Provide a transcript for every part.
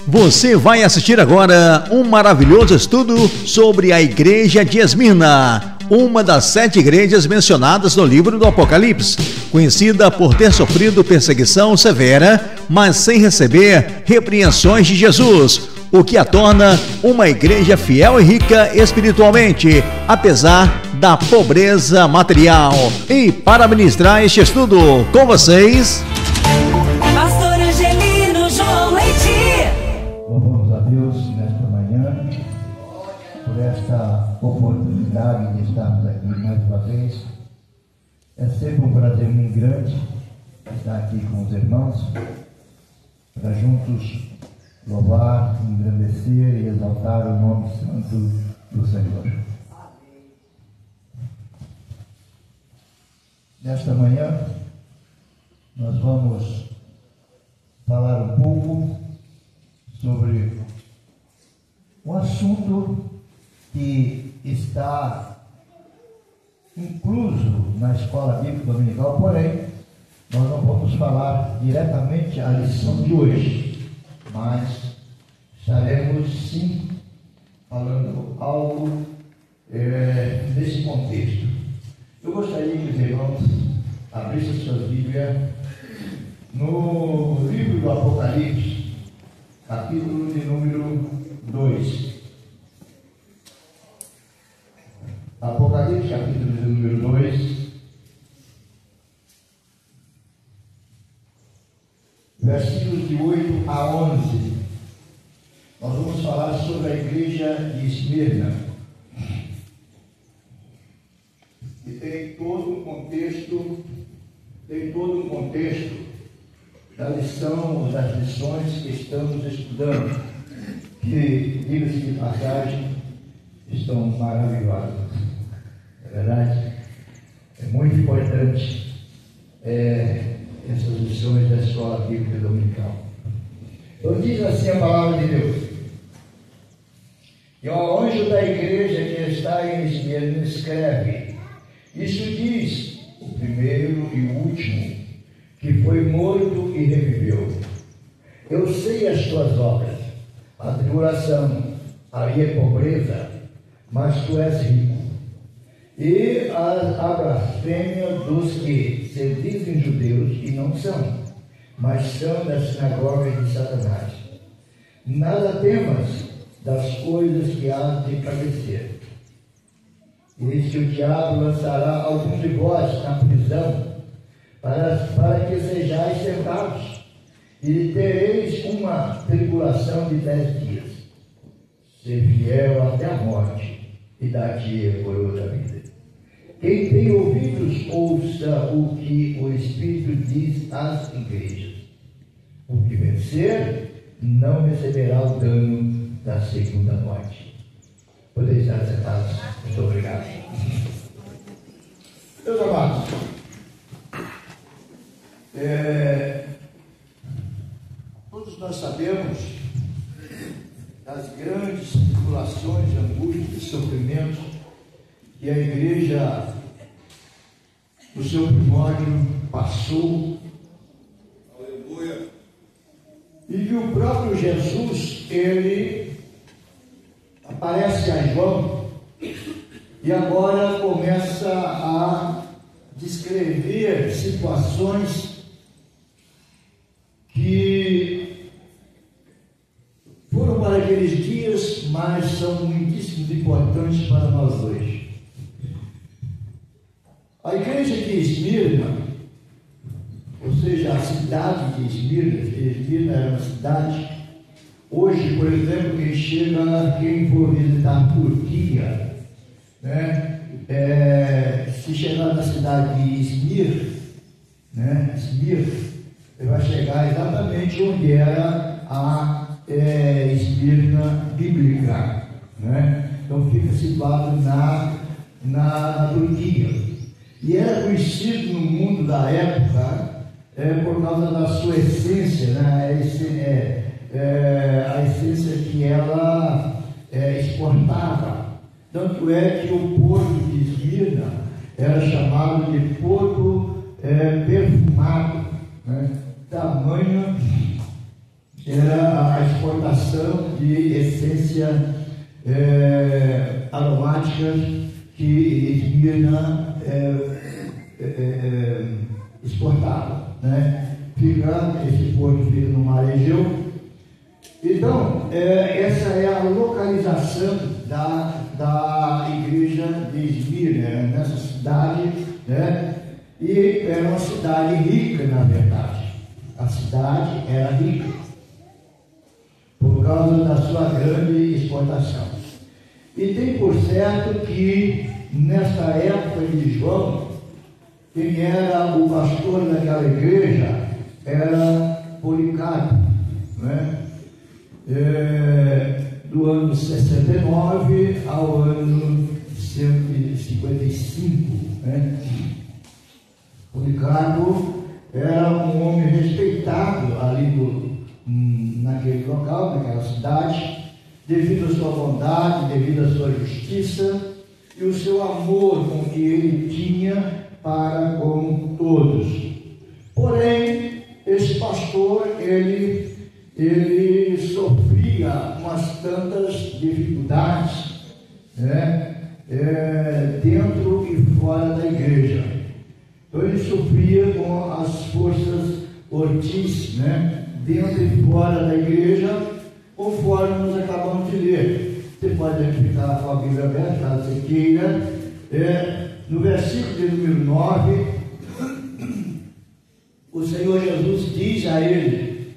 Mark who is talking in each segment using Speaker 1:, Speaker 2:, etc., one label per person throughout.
Speaker 1: Você vai assistir agora um maravilhoso estudo sobre a igreja de Esmirna, uma das 7 igrejas mencionadas no livro do Apocalipse, conhecida por ter sofrido perseguição severa, mas sem receber repreensões de Jesus, o que a torna uma igreja fiel e rica espiritualmente, apesar da pobreza material. E para ministrar este estudo com vocês,
Speaker 2: Pastor Angelino João Leite.
Speaker 3: Louvamos a Deus nesta manhã por esta oportunidade de estarmos aqui mais uma vez. É sempre um prazer muito grande estar aqui com os irmãos para juntos louvar, engrandecer e exaltar o nome santo do Senhor. Nesta manhã nós vamos falar um pouco sobre um assunto que está incluso na escola bíblica dominical, porém nós não vamos falar diretamente a lição de hoje, mas estaremos sim falando algo nesse contexto. Eu gostaria que os irmãos abrissem suas Bíblias no livro do Apocalipse, capítulo de número 2. Apocalipse, capítulo de número 2, versículos de 8 a 11. Nós vamos falar sobre a igreja de Esmirna. E tem todo um contexto da lição, das lições que estamos estudando, que, diga-se de passagem, estão maravilhosas. É verdade? É muito importante essas lições da escola bíblica dominical. Então diz assim a palavra de Deus: e ao anjo da igreja que está em Esmirna escreve: isso diz o primeiro e o último, que foi morto e reviveu. Eu sei as tuas obras, a tribulação, a pobreza, mas tu és rico. E a blasfêmia dos que se dizem judeus e não são, mas são das sinagogas de Satanás. Nada temas das coisas que há de padecer. E se o diabo lançará algum de vós na prisão, para que sejais tentados, e tereis uma tribulação de 10 dias. Ser fiel até a morte, e dar-te a coroa da vida. Quem tem ouvidos, ouça o que o Espírito diz às igrejas. O que vencer, não receberá o dano da segunda morte. Podeis estar sentados. Muito obrigado. Meus amados, todos nós sabemos das grandes tribulações, angústias e sofrimentos que a igreja, no seu primórdio, passou. Aleluia. E que o próprio Jesus, ele aparece a João e agora começa a descrever situações que foram para aqueles dias, mas são muitíssimo importantes para nós hoje. A igreja de Esmirna, ou seja, a cidade de Esmirna era uma cidade. Hoje, por exemplo, quem for visitar a Turquia, né, se chegar na cidade de Izmir, né, ele vai chegar exatamente onde era a Esmirna bíblica, né? Então fica situado na Turquia. E era conhecido no mundo da época por causa da sua essência, né? A essência que ela exportava. Tanto é que o porto de Esmirna era chamado de porto perfumado, né? Tamanha era a exportação de essência aromáticas que Esmirna exportava, né? Esse porto fica no Mar Egeu. Então, essa é a localização da igreja de Esmirna, nessa cidade, né? E era uma cidade rica, na verdade. A cidade era rica por causa da sua grande exportação. E tem por certo que nessa época de João, quem era o pastor daquela igreja era Policarpo, né? Do ano 69 ao ano 155, né? Policarpo era um homem respeitado ali naquele local, naquela cidade, devido à sua bondade, devido à sua justiça e o seu amor com que ele tinha para com todos. Porém, esse pastor, ele sofria umas tantas dificuldades, né? Dentro e fora da igreja. Então ele sofria com as forças Ortiz, né? Dentro e fora da igreja, conforme nós acabamos de ler. Você pode ficar com a Bíblia aberta, caso você queira. No versículo de número 9, o Senhor Jesus diz a ele,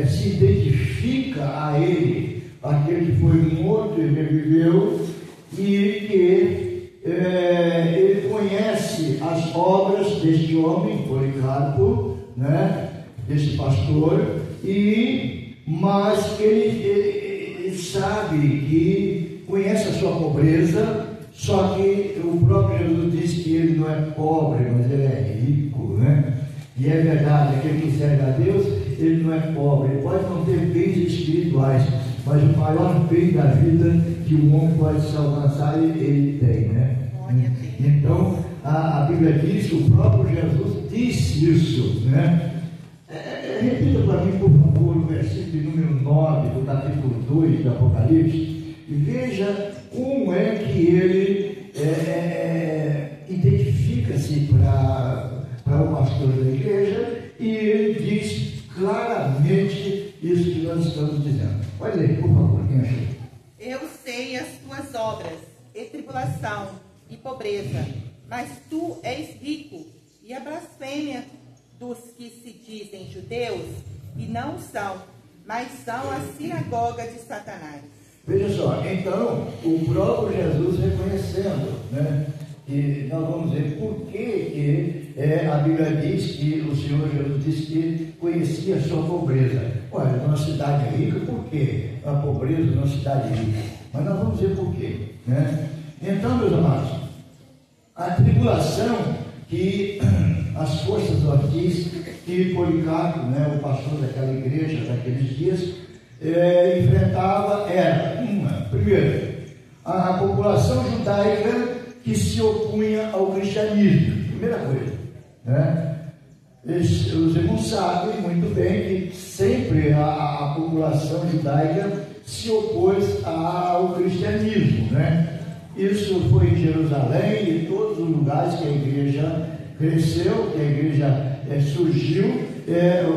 Speaker 3: se identifica a ele, aquele que foi morto e reviveu, e que ele conhece as obras deste homem, Policarpo, né, desse pastor, mas ele sabe que conhece a sua pobreza, só que o próprio Jesus diz que ele não é pobre, mas ele é rico, né? E é verdade, aquele que serve a Deus, ele não é pobre, ele pode não ter bens espirituais, mas o maior bem da vida que o homem pode se alcançar, ele tem, né? Então, a Bíblia diz, o próprio Jesus disse isso, né? Repita para mim, por favor, o versículo de número 9 do capítulo 2 do Apocalipse, e veja como é que ele identifica-se para o pastor da igreja, e ele diz claramente isso que nós estamos dizendo. Pode ler, por favor, quem achou?
Speaker 4: Eu sei as tuas obras, e tribulação, e pobreza, mas tu és rico, e a blasfêmia dos que se dizem judeus, e não são, mas são a sinagoga de Satanás.
Speaker 3: Veja só, então, o próprio Jesus reconhecendo, né? E nós vamos ver por que a Bíblia diz que o Senhor Jesus disse que conhecia a sua pobreza. Olha, numa cidade rica, por quê? A pobreza numa cidade rica. Mas nós vamos ver por quê, né? Então, meus amados, a tribulação que as forças Ortiz, que Policarpo, né, o pastor daquela igreja daqueles dias, enfrentava era primeiro, a população judaica que se opunha ao cristianismo, primeira coisa, né? Os irmãos sabem muito bem que sempre a população judaica se opôs ao cristianismo, né? Isso foi em Jerusalém e em todos os lugares que a igreja cresceu, que a igreja surgiu,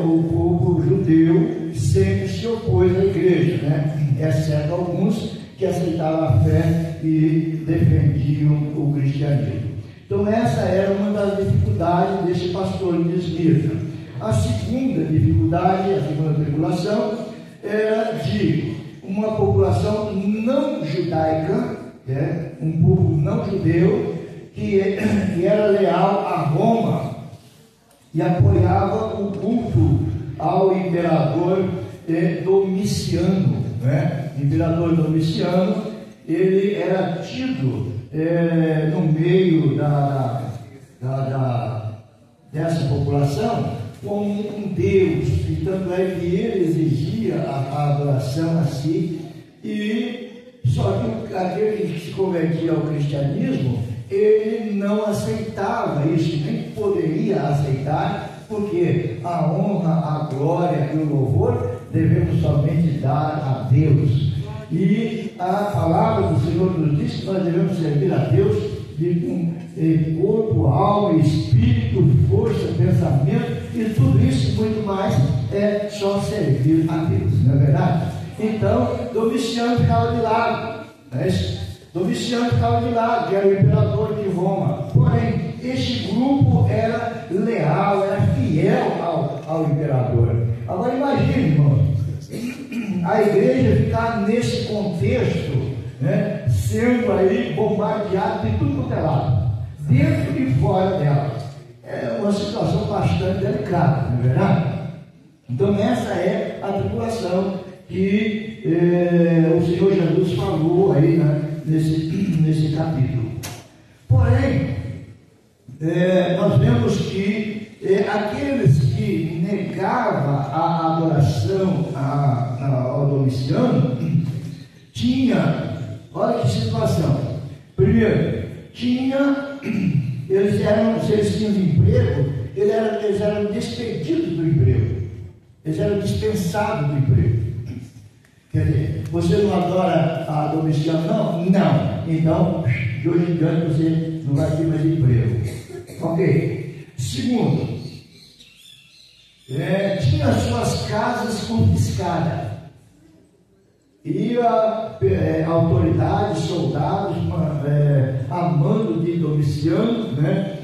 Speaker 3: o povo judeu sempre se opôs à igreja, né? Exceto alguns que aceitavam a fé e defendiam o cristianismo. Então essa era uma das dificuldades desse pastor de Esmirna. A segunda dificuldade, a segunda tribulação, era de uma população não judaica, um povo não judeu, que era leal a Roma e apoiava o culto ao imperador Domiciano, né? O imperador Domiciano, ele era tido no meio dessa população como um Deus, e tanto é que ele exigia a adoração a si, só que aquele que se convertia ao cristianismo, ele não aceitava isso, nem poderia aceitar, porque a honra, a glória e o louvor devemos somente dar a Deus. E a palavra do Senhor nos diz que nós devemos servir a Deus de corpo, alma, espírito, força, pensamento, e tudo isso muito mais é só servir a Deus, não é verdade? Então, Domiciano ficava de lado, Domiciano ficava de lado, que era o imperador de Roma. Porém, este grupo era leal, era fiel ao imperador. Agora imagine, irmão, a igreja ficar nesse contexto, né, sendo aí bombardeado de tudo quanto é lado, dentro e fora dela. É uma situação bastante delicada, não é verdade? Então essa é a tribulação que o Senhor Jesus falou aí, né, nesse capítulo. Porém, nós vemos que aqueles que negavam a adoração ao Domiciano tinha, olha que situação. Primeiro, se eles tinham emprego, eles eram despedidos do emprego, eles eram dispensados do emprego. Quer dizer, você não adora a Domiciano, não? Não. Então, de hoje em diante você não vai ter mais emprego. Ok. Segundo, tinha suas casas confiscadas. Ia autoridades, soldados, a mando de Domiciano, né?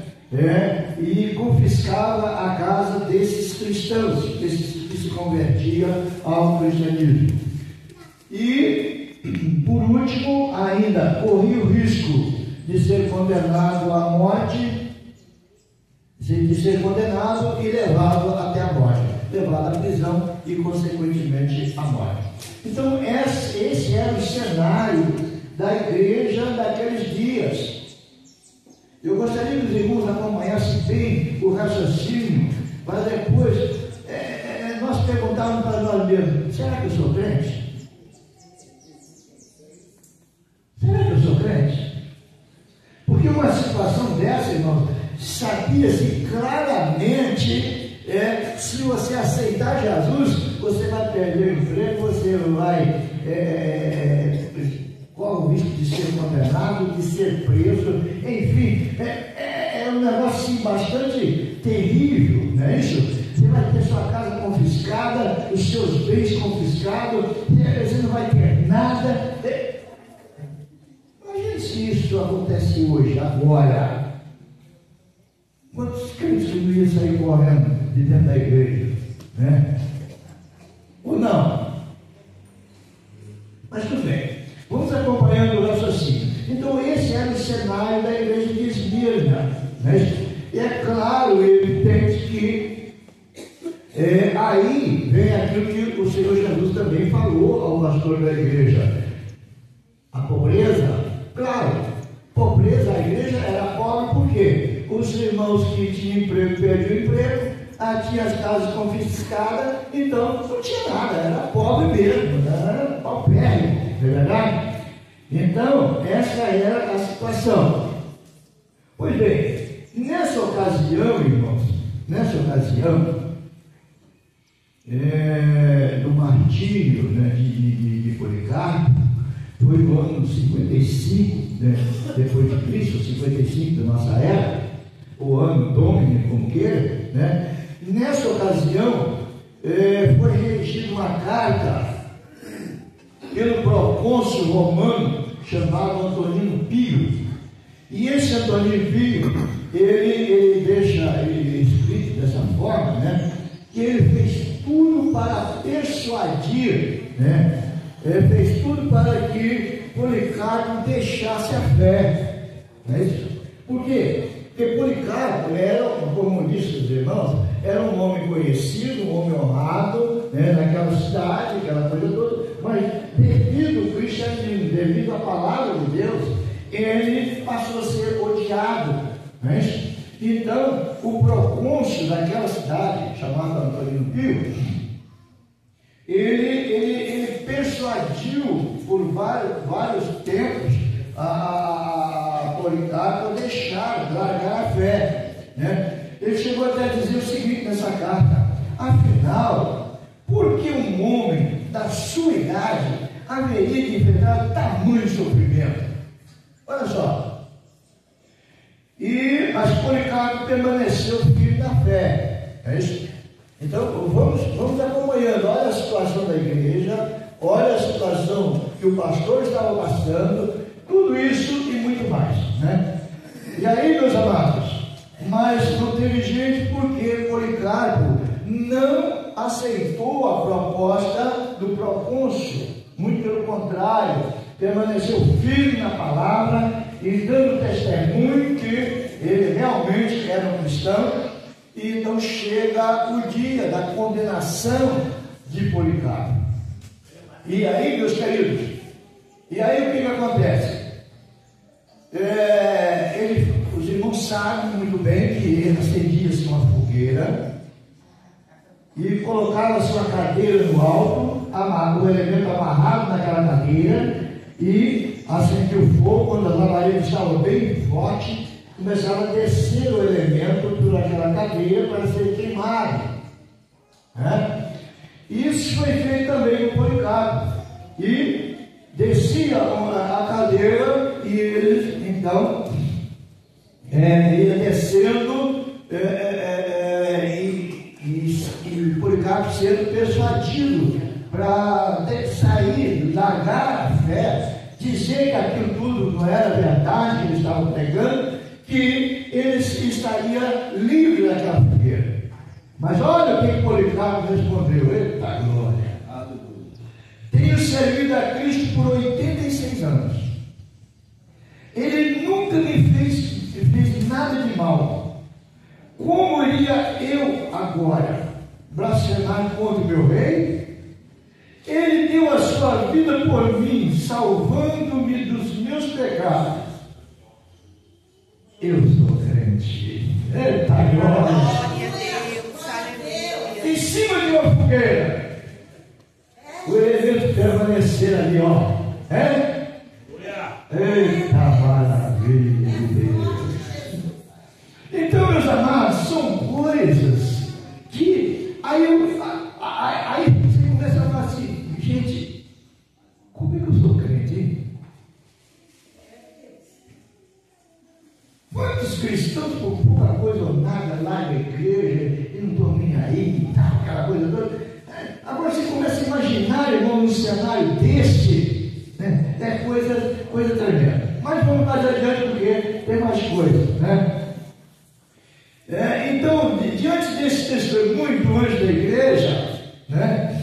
Speaker 3: E confiscava a casa desses cristãos, que se convertiam ao cristianismo. E, por último, ainda corria o risco de ser condenado à morte, de ser condenado e levado até a morte, levado à prisão e, consequentemente, à morte. Então, esse era o cenário da igreja daqueles dias. Eu gostaria que os irmãos acompanhassem bem o raciocínio, para depois nós perguntarmos para nós mesmos: será que eu sou crente? Será que eu sou crente? Porque uma situação dessa, irmãos, sabia-se claramente, se você aceitar Jesus, você vai perder o emprego, você vai corre o risco de ser condenado, de ser preso, enfim, é um negócio assim, bastante terrível, não é isso? Você vai ter sua casa confiscada, os seus bens confiscados, você não vai ter nada. Imagina se isso acontece hoje, agora. Quantos crentes não iam sair correndo de dentro da igreja? Né? Ou não? Mas tudo bem. Vamos acompanhando o raciocínio. Então, esse era o cenário da igreja de Esmirna. Né? E é claro, evidente que aí vem aquilo que o Senhor Jesus também falou ao pastor da igreja. A pobreza, claro, pobreza, a igreja era pobre por quê? Os irmãos que tinham emprego perdiam o emprego, tinha as casas confiscadas, então não tinha nada, era pobre mesmo, era paupérrimo, não é verdade? Então, essa era a situação. Pois bem, nessa ocasião, irmãos, do martírio, né, de Policarpo, foi no ano 55, né, depois de Cristo, 55 da nossa era, o ano Domini, como queira, né? Nessa ocasião, foi redigida uma carta pelo procônsul romano chamado Antonino Pio. E esse Antonino Pio, ele deixa escrito dessa forma, né, que ele fez tudo para persuadir, né, fez tudo para que Policarpo deixasse a fé. Não é isso? Por quê? Porque Policarpo era, como disse os irmãos, era um homem conhecido, um homem honrado, né, naquela cidade, aquela coisa toda, mas devido ao cristianismo, devido à palavra de Deus, ele passou a ser odiado. Né? Então, o procônsul daquela cidade, chamado Antonino Pio, ele persuadiu por vários tempos a Policarpo a largar a fé, né? ele chegou até a dizer o seguinte nessa carta: afinal, por que um homem da sua idade haveria de enfrentar tamanho sofrimento? Olha só. Mas Policarpo permaneceu firme na fé. É isso? Então, vamos acompanhando. Olha a situação da igreja, olha a situação que o pastor estava passando, tudo isso e muito mais, né? E aí, meus amados, mas não teve jeito, porque Policarpo não aceitou a proposta do procônsul, muito pelo contrário, permaneceu firme na palavra e dando testemunho que ele realmente era um cristão. E então chega o dia da condenação de Policarpo. E aí, meus queridos, e aí o que acontece? Os irmãos sabem muito bem que ele acendia-se uma fogueira e colocava sua cadeira no alto, o elemento amarrado naquela cadeira, e acendia o fogo. Quando a labareda estava bem forte, começava a descer o elemento por aquela cadeira para ser queimado, né? Isso foi feito também com Policarpo, e descia a cadeira, e eles então ia descendo, e Policarpo sendo persuadido para sair, largar a fé, dizer que aquilo tudo não era verdade que eles estavam pregando, que ele estaria livre daquela fogueira. Mas olha o que Policarpo respondeu: eita glória, tenho servido a Cristo por 86 anos. Ele nunca me fez nada de mal. Como iria eu agora blasfemar contra o meu rei? Ele deu a sua vida por mim, salvando-me dos meus pecados. Eu sou crente. Eita glória!
Speaker 4: Glória a Deus, aleluia.
Speaker 3: Em cima de uma fogueira, o elemento permanecer ali, ó. Eita maravilha de Deus! Então, meus amados, são coisas que aí você começa a falar assim: gente, como é que eu sou crente? Quantos cristãos por pouca coisa ou nada lá na igreja e não estão nem aí e tal, aquela coisa toda. Agora você começa a imaginar, irmão, num cenário deste, né? É coisa tremenda. Mas vamos mais adiante, porque tem mais coisa, né? Então, diante desse testemunho do anjo da igreja, né?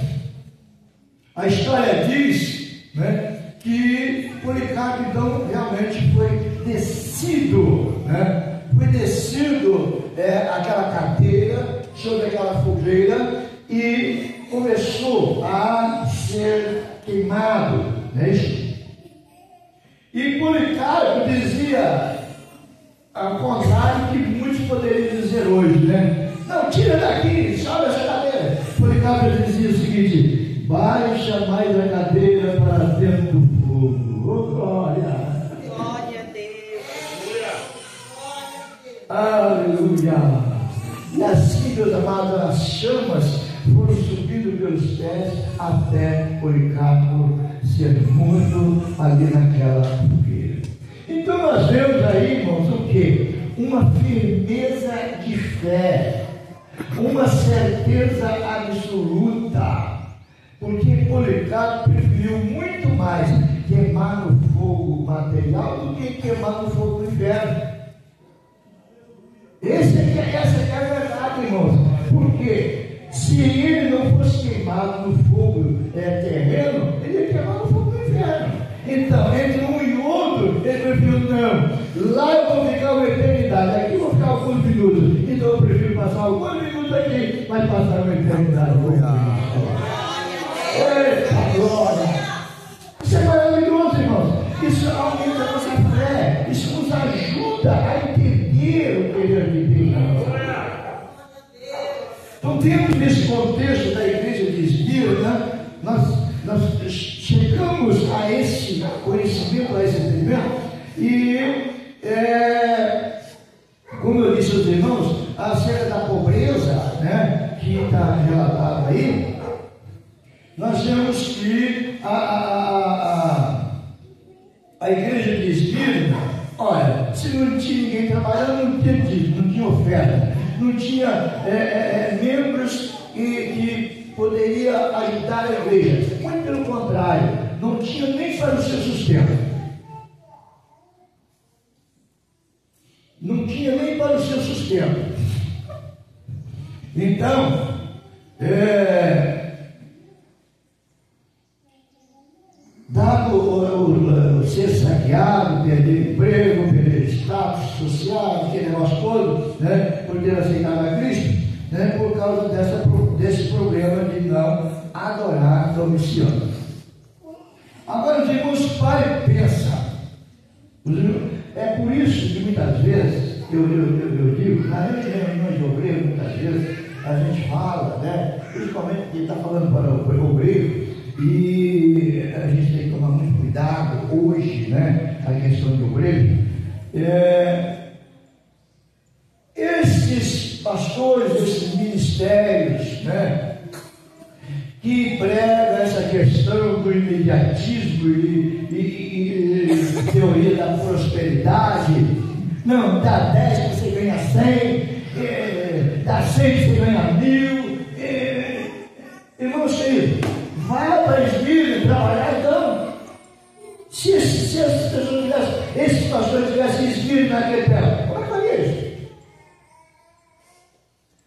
Speaker 3: A história diz, né, que Policarpo então realmente foi descido, né? Foi descido aquela cadeira sobre aquela fogueira e começou a ser queimado, né? E Policarpo dizia, ao contrário que muitos poderiam dizer hoje, né? Não, tira daqui, sobe essa cadeira. Policarpo dizia o seguinte: baixa mais a cadeira para dentro do fogo. Oh, glória!
Speaker 4: Glória a Deus.
Speaker 3: Aleluia! E assim, meus amados, as chamas foram subindo pelos pés até Policarpo ser morto ali naquela fogueira. Então nós vemos aí, irmãos, o que? Uma firmeza de fé, uma certeza absoluta, porque Policarpo preferiu muito mais queimar no fogo material do que queimar no fogo do inferno. Essa é a verdade, irmãos, porque se ele não fosse queimado no fogo terreno, ele ia queimar no fogo do inferno. Então, entre um e outro, ele preferiu: não, lá eu vou ficar uma eternidade, aqui eu vou ficar alguns minutos, então eu prefiro passar alguns minutos aqui, mas passar uma eternidade. Eita glória! Isso é maravilhoso, irmãos. Isso aumenta a nossa fé, isso nos ajuda a entender o poder de Deus. Então, dentro desse contexto da igreja de Esmirna, nós chegamos a esse conhecimento, a esse entendimento, e como eu disse aos irmãos, que a igreja de Esmirna, olha, se não tinha ninguém trabalhando, não tinha dízimo, não tinha oferta, não tinha membros que poderia ajudar a igreja. Muito pelo contrário, não tinha nem para o seu sustento. Não tinha nem para o seu sustento. Então, dado o ser saqueado, perder emprego, perder status social, aquele negócio todo, né, por ter aceitado a Cristo, né, por causa desse problema de não adorar Domiciano. Agora, os irmãos, parem e pensam. É por isso que muitas vezes eu digo, nas reuniões de obreiro, muitas vezes a gente fala, né, principalmente que está falando para o obreiro, e a gente tem que tomar muito cuidado hoje, né, a questão de obreiro. Esses pastores, esses ministérios, né, que pregam essa questão do imediatismo e teoria da prosperidade, não, dá 10 você ganha 100, dá 100 você ganha 1000, irmãos queridos, vai para a Esmirna trabalhar. Então, se essas pessoas tivessem, esses pastores tivessem Esmirna naquele tempo, como é que faria isso?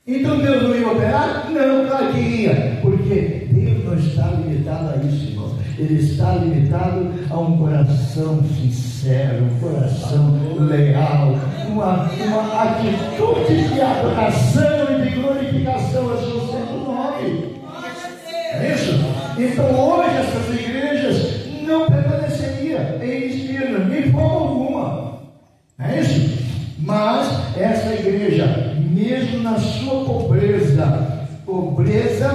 Speaker 3: Então Deus não ia operar? Não, claro que ia, porque Deus não está limitado a isso, irmão. Ele está limitado a um coração sincero, um coração leal, uma atitude de adoração e de glorificação ao seu santo nome. É isso? Então hoje essas igrejas não permaneceriam em Esmirna, nem de forma alguma. É isso? Mas essa igreja, mesmo na sua pobreza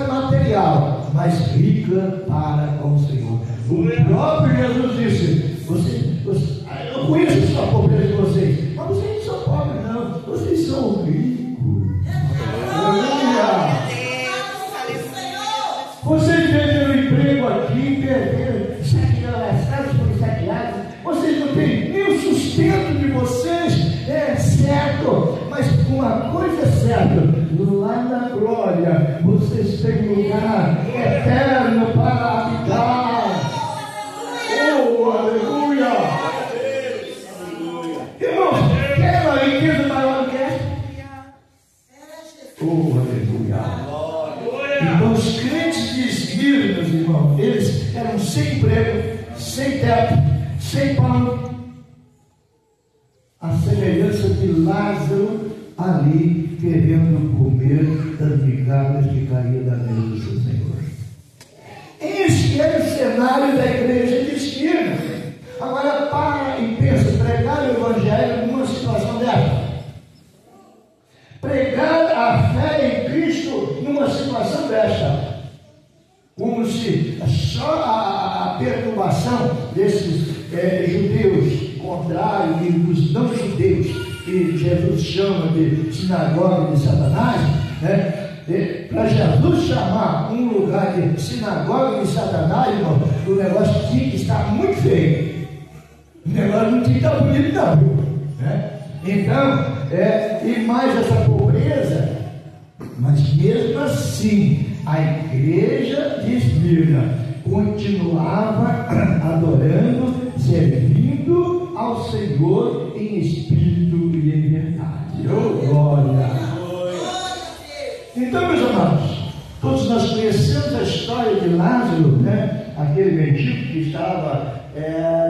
Speaker 3: material, mas rica para com o Senhor. O próprio Jesus disse: eu conheço a pobreza de vocês, mas vocês não são pobres, não, vocês são ricos. Aleluia! Vocês perderam o emprego aqui, perderam, saqueados por saqueados, vocês não têm nem o sustento de vocês, é certo, mas uma coisa é certa, lá na glória, vocês têm lugar eterno para habitar. Oh, aleluia! Irmãos, quer uma riqueza maior do que essa? Oh, aleluia! Então, os crentes de Esmirna, meus irmãos, eles eram sem emprego, sem teto, sem pão, a semelhança de Lázaro ali querendo comer das migalhas que caíam da mesa do seu Senhor. Esse era o cenário da igreja de Esmirna. Agora para e pensa, pregar o evangelho numa situação dessa. Pregar a fé em Cristo numa situação dessa. Como se só a perturbação desses judeus contrários e dos não judeus, que Jesus chama de sinagoga de Satanás, né? Para Jesus chamar um lugar de sinagoga de Satanás, irmão, o negócio tinha que estar muito feio. O negócio não tinha que estar bonito, não. Né? Então, e mais essa pobreza, mas mesmo assim, a igreja de Esmirna continuava adorando, servindo ao Senhor em espírito e em verdade. Oh, glória! Então, meus amados, todos nós conhecemos a história de Lázaro, né? Aquele mendigo que estava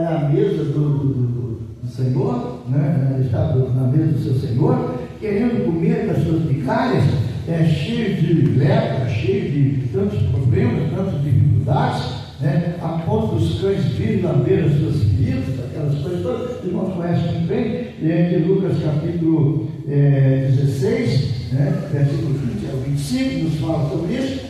Speaker 3: na mesa do Senhor, né? Ele estava na mesa do seu Senhor, querendo comer das suas migalhas, cheio de lepra, cheio de tantos problemas, tantas dificuldades, né? A ponto dos cães virem lamber as suas feridas, aquelas coisas todas. Os irmãos conhecem muito bem, de Lucas capítulo 16, né? Versículo 20 ao 25, nos fala sobre isso.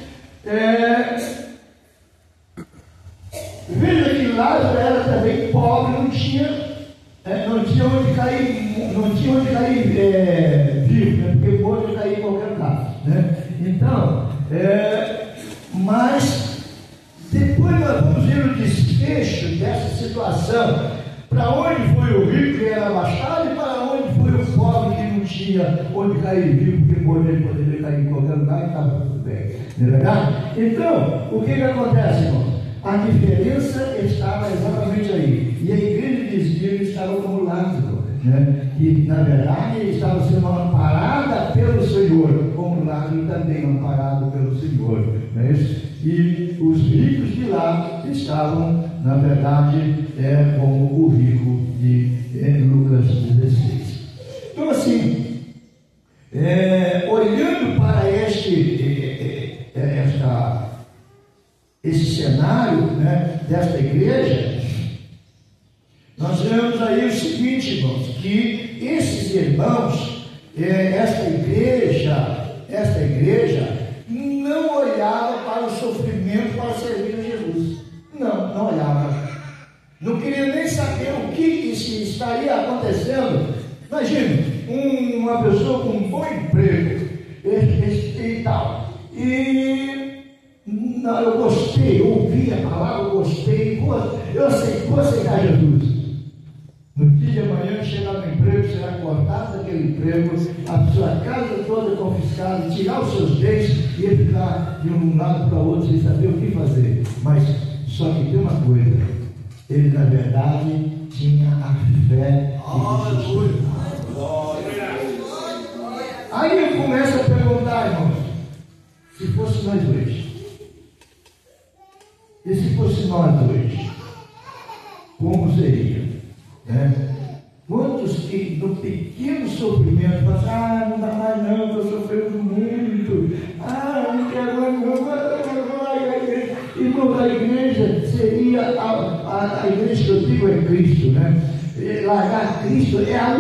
Speaker 3: Veja que Lázaro era também pobre, não tinha onde cair vivo, né? Porque pode cair em qualquer lugar, né? Então, mas depois nós vamos ver o desfecho dessa situação. Para onde foi o rico que era abastado e para onde foi o pobre que não tinha onde cair vivo, porque poderia cair em qualquer lugar e estava tudo bem. Não é verdade? Então, o que acontece, irmãos? A diferença estava exatamente aí. E a igreja de Esmirna estava como Lázaro, né? Que na verdade estava sendo amparada pelo Senhor, como Lázaro também amparado pelo Senhor. Não é isso? E os ricos de lá estavam, na verdade, como o rico de Lucas 16. Então, assim, olhando para esse cenário, né, desta igreja, nós vemos aí o seguinte, irmãos, que esses irmãos, esta igreja não olhava para o sofrimento para servir a Jesus. Não olhava. Não queria nem saber o que estaria acontecendo. Imagine, uma pessoa com um bom emprego e tal. Eu gostei, ouvi a palavra, eu gostei, eu vou aceitar Jesus. No dia de amanhã, chegar no emprego, será cortado daquele emprego, a sua casa toda confiscada, tirar os seus bens e ele ficar de um lado para o outro sem saber o que fazer. Mas só que tem uma coisa, ele na verdade tinha a fé de Jesus. Aí eu começo a perguntar, irmãos, se fosse nós dois, e se fosse nós dois, como seria? Quantos que no pequeno sofrimento falam, não dá mais não, estou sofrendo muito, não quero mais não, irmão, a igreja seria a igreja que eu digo é Cristo, né? Largar Cristo é a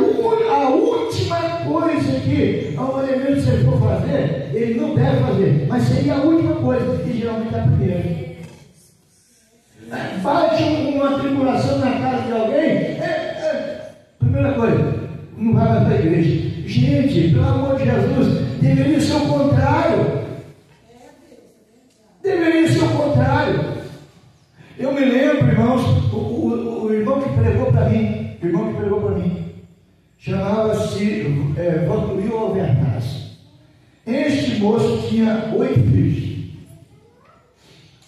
Speaker 3: última coisa que ao elemento que você for fazer, ele não deve fazer, mas seria a última coisa, e geralmente é a primeira. Bate uma tribulação na casa de alguém, primeira coisa, não vai mais para a igreja. Gente, pelo amor de Jesus, deveria ser o contrário. Deveria ser o contrário. Eu me lembro, irmãos, o irmão que pregou para mim, chamava-se Vantuil Alvernaz. Este moço tinha 8 filhos.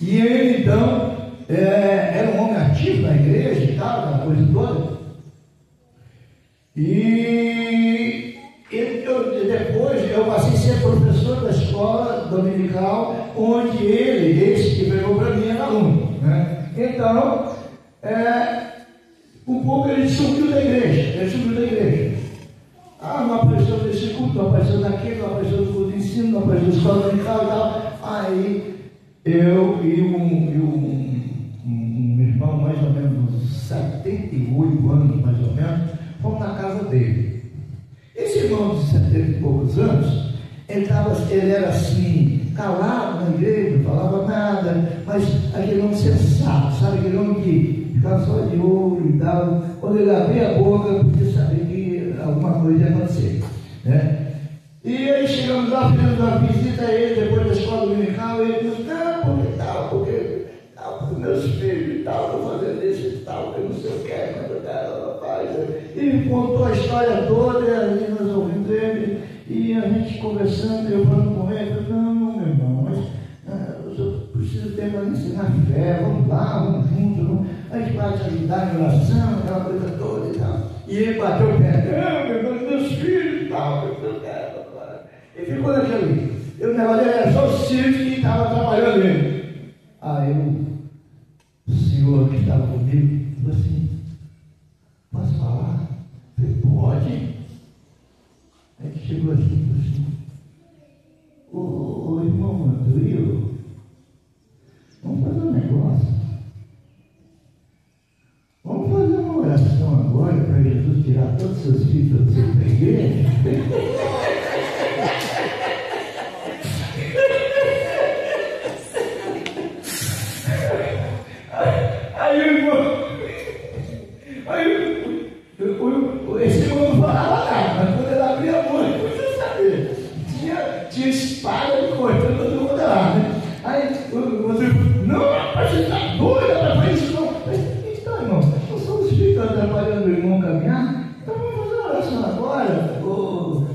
Speaker 3: E ele então era um homem ativo na igreja e tal, aquela coisa toda. E depois eu passei a ser professor da escola dominical, onde esse que pegou para mim, era aluno, né? Então, um pouco ele subiu da igreja. Não apareceu nesse culto, não apareceu naquele, não apareceu no culto de ensino, não apareceu na escola dominical e tal. Aí eu e um irmão, mais ou menos 78 anos, mais ou menos, fomos na casa dele. Esse irmão de 70 e poucos anos, ele era assim, calado na igreja, não falava nada, mas aquele homem sensato, sabe? Aquele homem que ficava só de olho e tal. Quando ele abria a boca, podia saber que alguma coisa ia acontecer, né? E aí chegamos lá, fizemos uma visita a ele depois da escola dominical, e ele disse, porque meus filhos e tal, estou fazendo isso e tal, eu não sei o que, mas eu quero, rapaz. E contou a história toda, e ali nós ouvimos ele, e a gente conversando, eu falando com ele, eu falei, não, meu irmão, mas eu preciso permanecer na fé, vamos lá, vamos juntos, a gente vai te ajudar em oração, aquela coisa toda e tal. E ele bateu o pé, meu irmão, meus filhos e tal, eu quero, agora. Ele ficou naquele, o negócio era só o Ciro que estava atrapalhando ele. Aí o senhor que estava comigo falou assim, posso falar? Eu falei, pode. Aí ele chegou assim e falou assim, ô irmão Vantuil, vamos fazer um negócio. Vamos fazer uma oração agora para Jesus tirar todos os seus filhos do seu da igreja. Esse irmão não falava nada, mas quando ele abria a boca, você saber. Tinha espada cortando todo mundo lá, né? Aí você falou, não, rapaz, você está doido. Oi, ela faz isso não. Então, irmão, nós somos fica atrapalhando o irmão caminhar, então vamos fazer uma oração agora.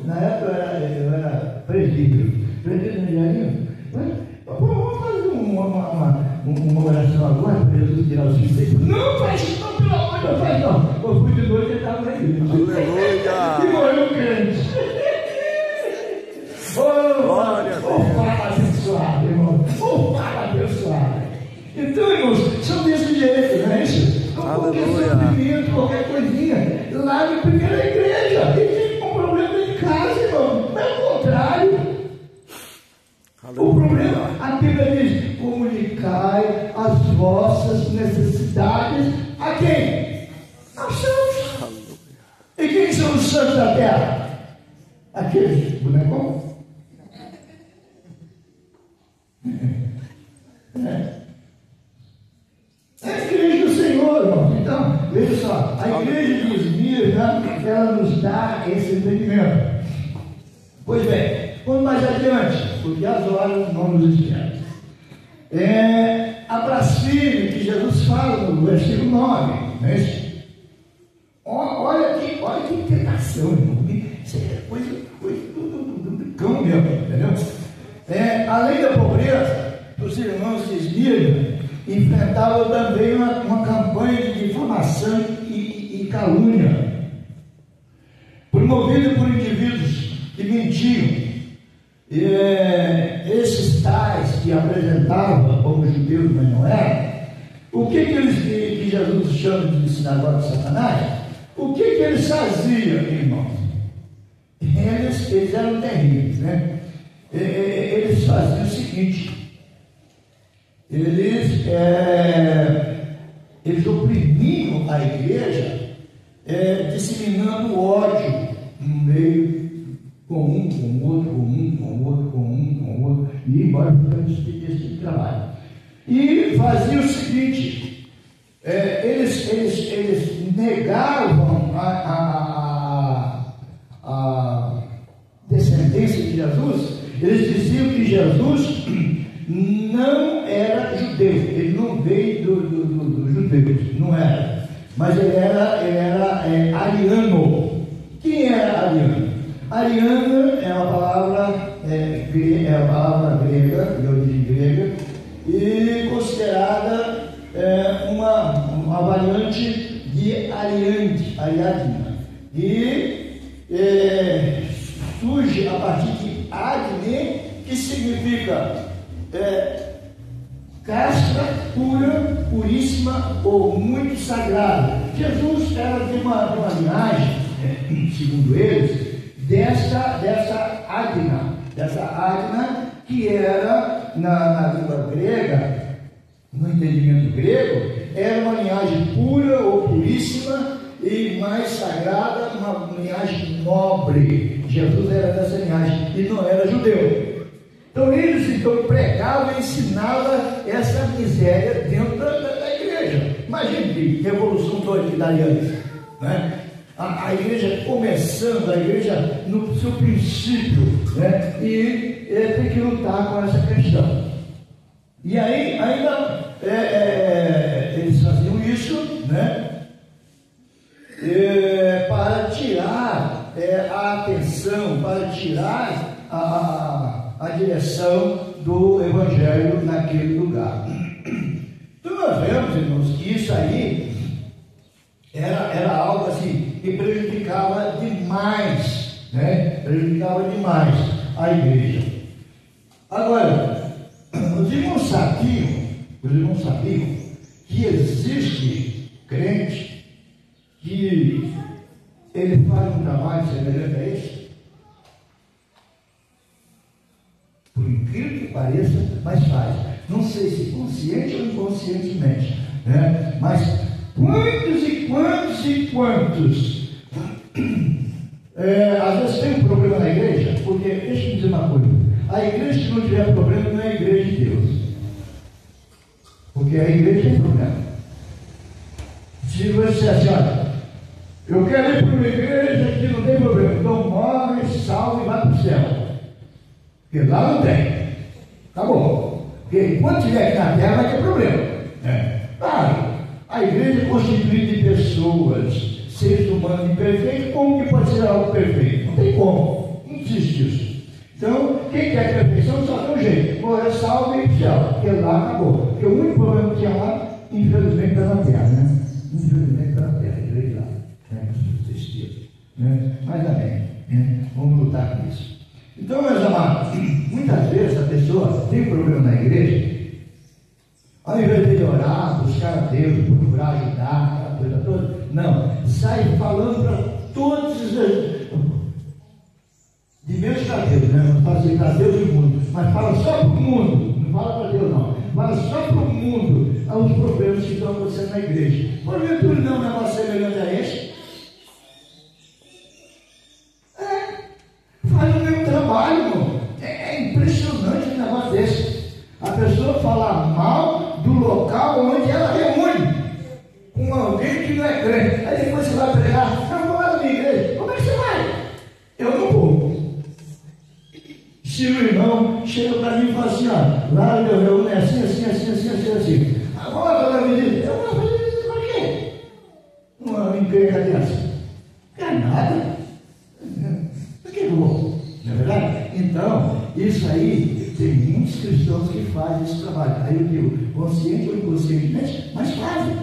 Speaker 3: Na época eu era presbítero no Jarinho. Vamos fazer uma oração agora para Jesus tirar os filhos. Não faz isso não, pelo amor de Deus, faz não. Eu fui de noite e estava na igreja. Aleluia! E morreu crente. Fala abençoado, irmão. Fala abençoado. Então, irmãos, são desse jeito, não é isso? Qualquer sofrimento, qualquer coisinha, lá na primeira igreja, e tem um problema em casa, irmão. Não é o contrário. O problema, a Bíblia diz: comunicai as vossas necessidades a quem? Aos santos. E quem são os santos da terra? Aqueles bonecos. É a igreja do Senhor, irmão. Então, veja só, a igreja de Esmirna, ela nos dá esse entendimento. Pois bem, vamos mais adiante, porque as horas não nos esperam. A blasfêmia que Jesus fala no versículo 9, né? Olha que tentação, irmão. Isso é coisa do cão mesmo, entendeu? Além da pobreza, os irmãos de Esmirna enfrentavam também uma campanha de difamação e calúnia, promovida por indivíduos que mentiam. Esses tais que apresentavam como judeus, mas não eram, que Jesus chama de sinagoga de Satanás? O que eles faziam, irmãos? Eles eram terríveis, né? Eles faziam o seguinte: eles oprimiam a igreja, disseminando ódio no meio, com um, com outro, e embora esse tipo de trabalho. E faziam o seguinte: eles negavam a descendência de Jesus. Eles diziam que Jesus não era judeu, ele não veio dos judeus, não era, mas ele era ariano. Quem era ariano? Ariano é uma palavra grega, de origem grega, e considerada uma variante de Ariadna, e surge a partir de Adne, que significa casta, pura, puríssima ou muito sagrada. Jesus era de uma linhagem, segundo eles, dessa Adna, que era na língua grega, no entendimento grego, era uma linhagem pura ou puríssima e mais sagrada, uma linhagem nobre. Jesus era dessa linhagem e não era judeu. Então eles pregavam e ensinavam essa miséria dentro da igreja. Imagine que revolução toda que daria isso, né? A igreja começando, a igreja no seu princípio, né? E tem que lutar com essa questão. E aí ainda eles faziam isso, né? Para tirar a atenção, para tirar a direção do evangelho naquele lugar. Então nós vemos, irmãos, que isso aí era algo assim que prejudicava demais, né? Prejudicava demais a igreja. Agora, os irmãos sabiam que existe crente que ele faz um trabalho semelhante a esse? Por incrível que pareça, mas faz. Não sei se consciente ou inconscientemente, né? Mas quantos às vezes tem um problema na igreja, porque deixa eu dizer uma coisa: a igreja que não tiver problema não é a igreja de Deus, porque a igreja tem problema. Se você assim, olha, eu quero ir para uma igreja que não tem problema, então morre, salve e vai para o céu, porque lá não tem, tá bom, porque enquanto estiver aqui na terra vai ter problema, né? constituído de pessoas, seres humanos imperfeitos, como que pode ser algo perfeito? Não tem como, não existe isso. Então, quem quer perfeição só tem um jeito: morrer salvo e ir para o céu, porque lá acabou. Porque o único problema que tinha lá, infelizmente, está na terra, né? Infelizmente está na terra, de lá, né? Mas amém, né? Vamos lutar com isso. Então, meus amados, muitas vezes a pessoa tem problema na igreja, ao invés de orar, buscar a Deus, procurar ajudar, aquela coisa toda, não, sai falando para todos os de menos para Deus, né? Não fala assim para Deus e o mundo, mas fala só para o mundo, não fala para Deus não, fala só para o mundo aos problemas que estão acontecendo na igreja. Porventura não é um negócio semelhante a esse? Faz o meu trabalho, irmão. É impressionante um negócio desse. A pessoa falar mal do local onde ela reúne com alguém que não é crente. Aí depois você vai pregar: não vou lá na minha igreja. Como é que você vai? Eu não vou. Se o irmão chega para mim e fala assim: ó, lá eu reúno assim. Vamos lá fazer a visita. Eu vou fazer visita para quê? Uma encrenca dessa. Não é nada. Por que eu vou? Não é verdade? Então, isso aí, tem muitos cristãos que fazem esse trabalho. Aí eu digo, consciente ou inconscientemente, mas fazem.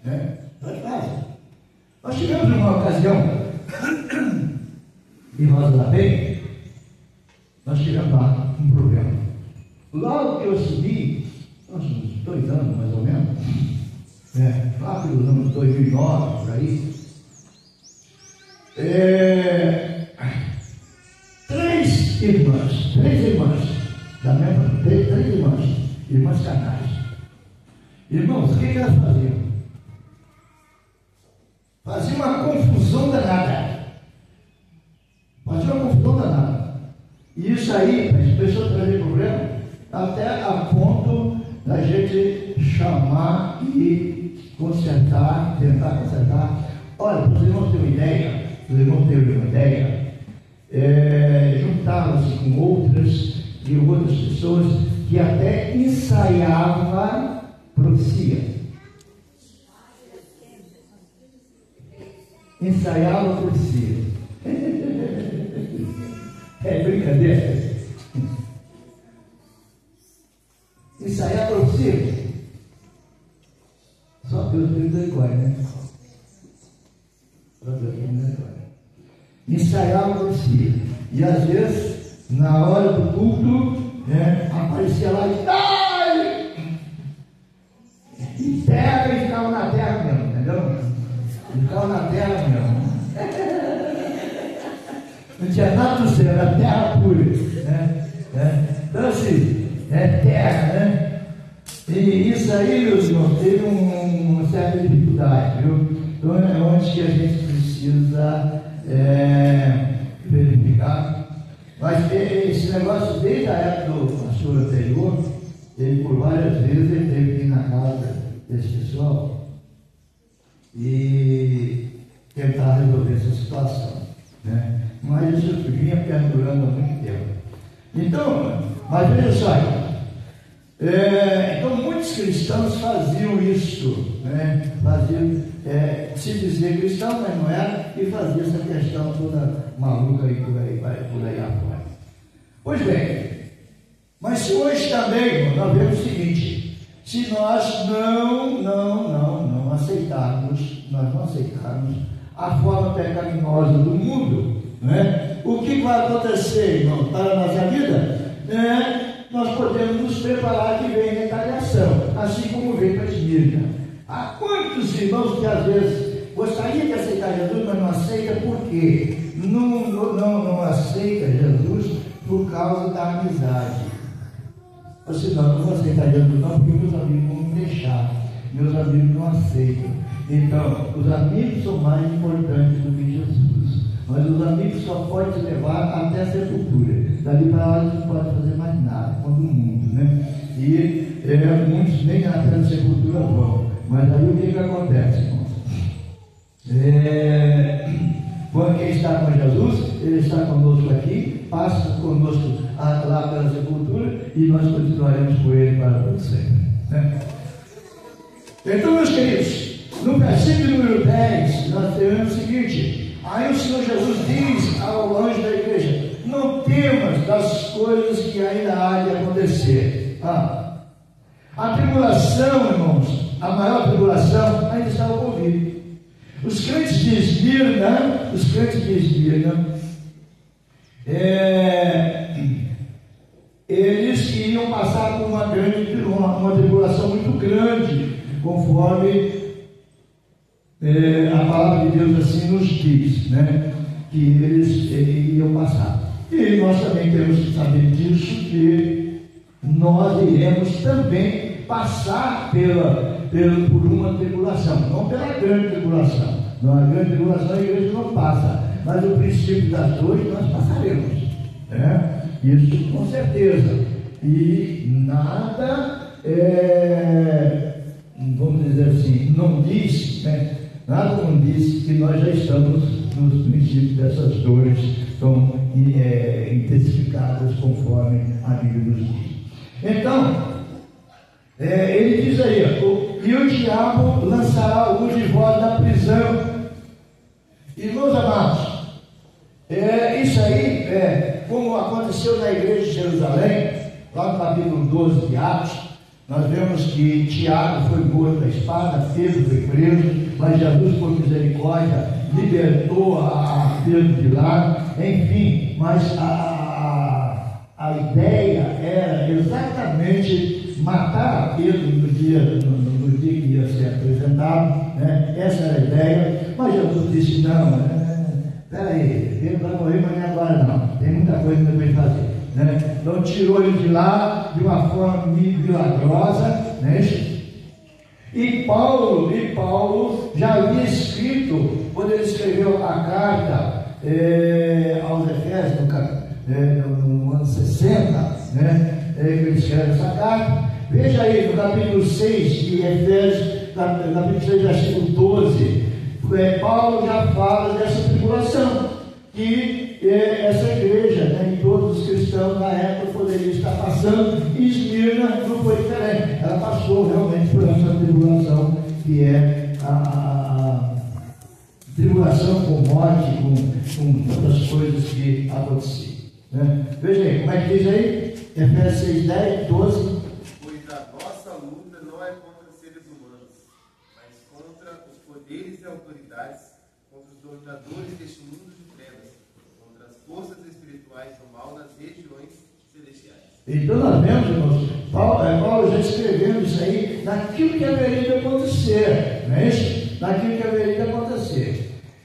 Speaker 3: Né? Mas fazem. Nós tivemos uma ocasião, em Rosa da Penha, nós tivemos lá um problema. Logo que eu subi, uns 2 anos mais ou menos, lá pelos anos 2009, por aí, três irmãs, da mesma, três irmãs carnais. Irmãos, o que elas faziam? Faziam uma confusão danada. E isso aí, as pessoas trazem problema, até a ponto da gente chamar e consertar, tentar consertar. Olha, para os irmãos terem uma ideia, juntavam-se com outras pessoas que até ensaiavam profecia. É brincadeira. Ensaiar profecia. Só Deus tem misericórdia, né? Só Deus tem misericórdia. Ensaiar profecia. E às vezes, na hora do culto, aparecia lá e pega e ficava na terra mesmo, entendeu? Ficava na terra mesmo. Não tinha nada do céu, era terra pura, né? Então assim, terra, né? E isso aí, meus irmãos, teve uma certa dificuldade, viu? Então é onde que a gente precisa verificar. Mas esse negócio, desde a época do pastor anterior, ele por várias vezes ele teve que ir na casa desse pessoal e tentar resolver essa situação, né? Mas isso vinha perdurando há muito tempo. Então, mas veja só, então muitos cristãos faziam isso, né? Faziam, se dizer cristão, mas não era, e fazia essa questão toda maluca e por aí afora. Pois bem, mas hoje também nós vemos o seguinte: se nós não aceitarmos a forma pecaminosa do mundo, né? O que vai acontecer, irmão, para a nossa vida? Nós podemos nos preparar que vem retaliação, assim como veio para Esmirna. Há quantos irmãos que às vezes gostariam de aceitar Jesus, mas não aceita por quê? Não aceita Jesus por causa da amizade. Assim, não vou aceitar Jesus não, porque meus amigos vão me deixar, meus amigos não aceitam. Então, os amigos são mais importantes do que Jesus. Mas os amigos só podem te levar até a sepultura. Dali para lá não pode fazer mais nada, como o mundo, né? E muitos nem até a sepultura vão. Mas aí o que acontece, irmãos? Quando quem está com Jesus, ele está conosco aqui, passa conosco lá pela sepultura e nós continuaremos com ele para sempre, né? Então, meus queridos, No versículo número 10, nós temos o seguinte: aí o Senhor Jesus diz ao anjo da igreja: não temas das coisas que ainda há de acontecer. A tribulação, irmãos, a maior tribulação ainda está por vir. Os crentes de Esmirna, eles iriam passar por uma tribulação muito grande, conforme a palavra de Deus assim nos diz, né? Que eles iriam passar. E nós também temos que saber disso, que nós iremos também passar por uma tribulação, não pela grande tribulação. Não, a grande tribulação a igreja não passa, mas o princípio das dores nós passaremos, né? Isso com certeza. E nada, vamos dizer assim, não diz, né? Nada não diz que nós já estamos nos princípios dessas dores tão intensificadas conforme a Bíblia nos diz. Então, ele diz aí: e o diabo lançará alguns de vós da prisão. Irmãos amados, isso aí como aconteceu na igreja de Jerusalém, lá no capítulo 12 de Atos. Nós vemos que Tiago foi morto à espada, Pedro foi preso, mas Jesus, por misericórdia, libertou a Pedro de lá. Enfim, mas a ideia era exatamente matar a Pedro no dia que ia ser apresentado, né? Essa era a ideia. Mas Jesus disse: não, peraí, ele vai morrer, mas não é agora não, tem muita coisa que ele vai fazer, né? Então tirou ele de lá de uma forma milagrosa, né? E Paulo já havia escrito, quando ele escreveu a carta aos Efésios, no ano 60, né? Ele escreve essa carta. Veja aí no capítulo 6 de Efésios, capítulo 6, versículo 12, Paulo já fala dessa tribulação, que essa igreja, né, e todos os cristãos na época poderiam estar passando, e Esmirna não foi diferente. Ela passou realmente por essa tribulação, que é a tribulação com morte, com outras coisas que aconteciam, né? Veja aí, como é que diz aí? Efésios 6, 10, 12.
Speaker 5: Pois a nossa luta não é contra seres humanos, mas contra os poderes e autoridades, contra os dominadores deste mundo de trevas, contra as forças espirituais do mal nas regiões celestiais.
Speaker 3: Então nós vemos, irmãos, Paulo já escrevendo isso aí, naquilo que haveria de acontecer, não é isso? Naquilo que haveria de acontecer.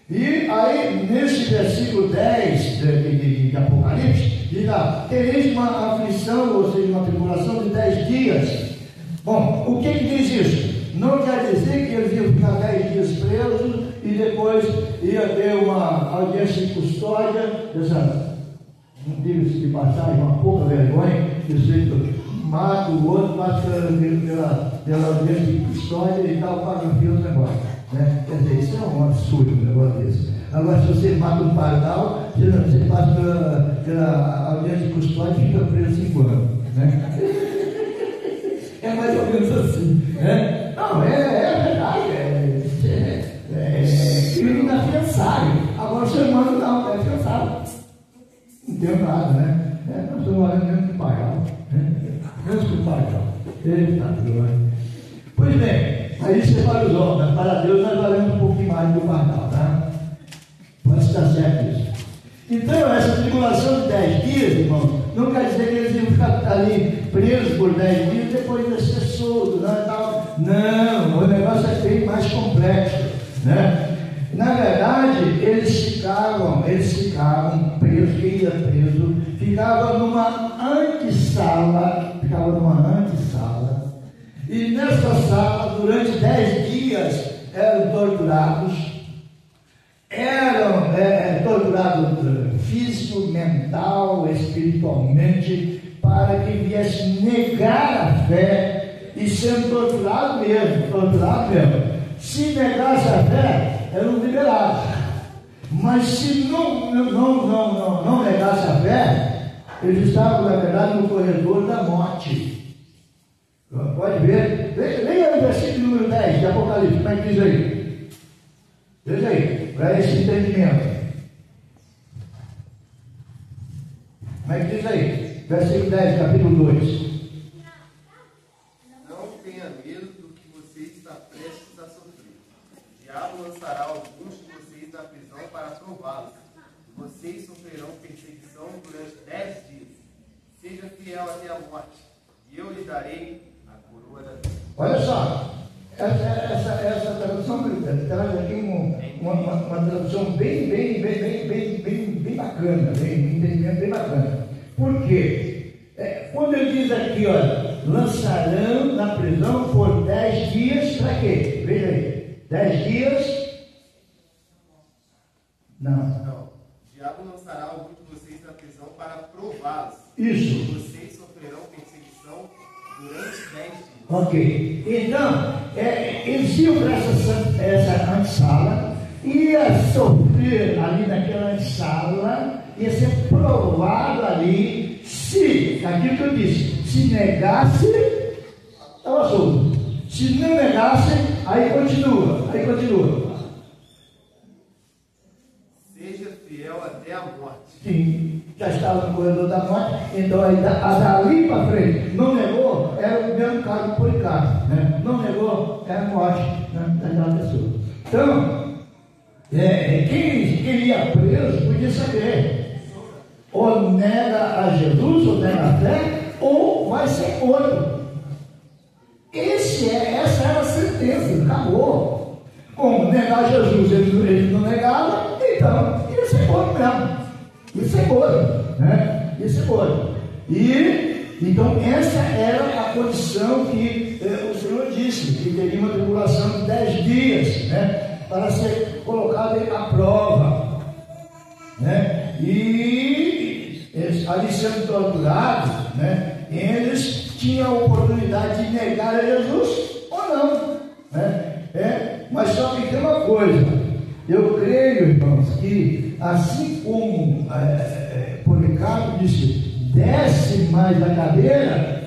Speaker 3: E aí, nesse versículo 10 de Apocalipse, diz: tereis uma aflição, ou seja, uma tribulação de 10 dias. Bom, o que diz isso? Não quer dizer que eles iam ficar 10 dias presos e depois ia ter uma audiência de custódia, não diga-se de passagem, uma pouca vergonha, que você mata o outro, passa pela audiência de custódia e tal, paga um fio, negócio. Né? Quer dizer, isso é um absurdo, um negócio desse. Agora, se você mata um pardal, você passa pela audiência de custódia e fica preso 5 anos. Né? É mais ou menos assim. Né? Não, é verdade. É crime inafiançável. Agora, o ser humano não, é afiançável. Não tem nada, né? Nós estamos olhando mesmo que o pardal. Menos que o pardal. Eita, glória. Pois bem. Aí você para os homens, mas para Deus nós valemos um pouquinho mais do pardal, tá? Pode estar certo isso. Então, essa tribulação de 10 dias, irmão, não quer dizer que eles iam ficar ali presos por 10 dias e depois ia ser solto, né, tal. Não, o negócio é bem mais complexo, né? Na verdade, eles ficavam presos, quem ia preso, ficava numa antessala, e nessa sala, durante 10 dias, eram torturados físico, mental, espiritualmente, para que viesse negar a fé e sendo torturado mesmo. Se negasse a fé, eram liberados. Mas se não negasse a fé, eles estavam, na verdade, no corredor da morte. Pode ver. Leia o versículo número 10 de Apocalipse. Como é que diz aí? Veja aí, para esse entendimento. Como é que diz aí? Versículo 10, capítulo 2.
Speaker 5: Não tenha medo do que você está prestes a sofrer. O diabo lançará alguns de vocês na prisão para prová-los. Vocês sofrerão perseguição durante 10 dias. Seja fiel até a morte, e eu lhe darei a coroa da vida.
Speaker 3: Olha só, essa tradução traz aqui uma tradução bem bacana, bem entendimento bem bacana. Por quê? Quando ele diz aqui, olha, lançarão na prisão por 10 dias, para quê? Veja aí, 10 dias. Não.
Speaker 5: O diabo lançará algum de vocês na prisão para prová-los.
Speaker 3: Isso.
Speaker 5: Vocês sofrerão perseguição durante 10 dias.
Speaker 3: Ok. Então, eles iam para essa antessala, ia sofrer ali naquela antessala, ia ser provado ali, se, aquilo que eu disse, se negasse, estava solto. Se não negasse, aí continua.
Speaker 5: Seja fiel até a morte.
Speaker 3: Sim, já estava no corredor da morte, então aí dali para frente, não negou, era o mesmo caso do Policarpo, né? Não negou, era a morte, né, daquela pessoa. Então, quem ia preso podia saber, ou nega a Jesus, ou nega a fé, ou vai ser morto. Essa era a sentença, acabou. Como negar Jesus, ele não negava, então ia ser morto mesmo. Isso é bom, né? Isso é bom. E então essa era a condição que o Senhor disse, que teria uma tribulação de 10 dias, né? Para ser colocado à prova, né? E ali sendo torturados, né? Eles tinham a oportunidade de negar a Jesus ou não, né? Mas só que tem uma coisa. Eu creio, irmãos, que assim como Policarpo disse, desce mais da cadeira,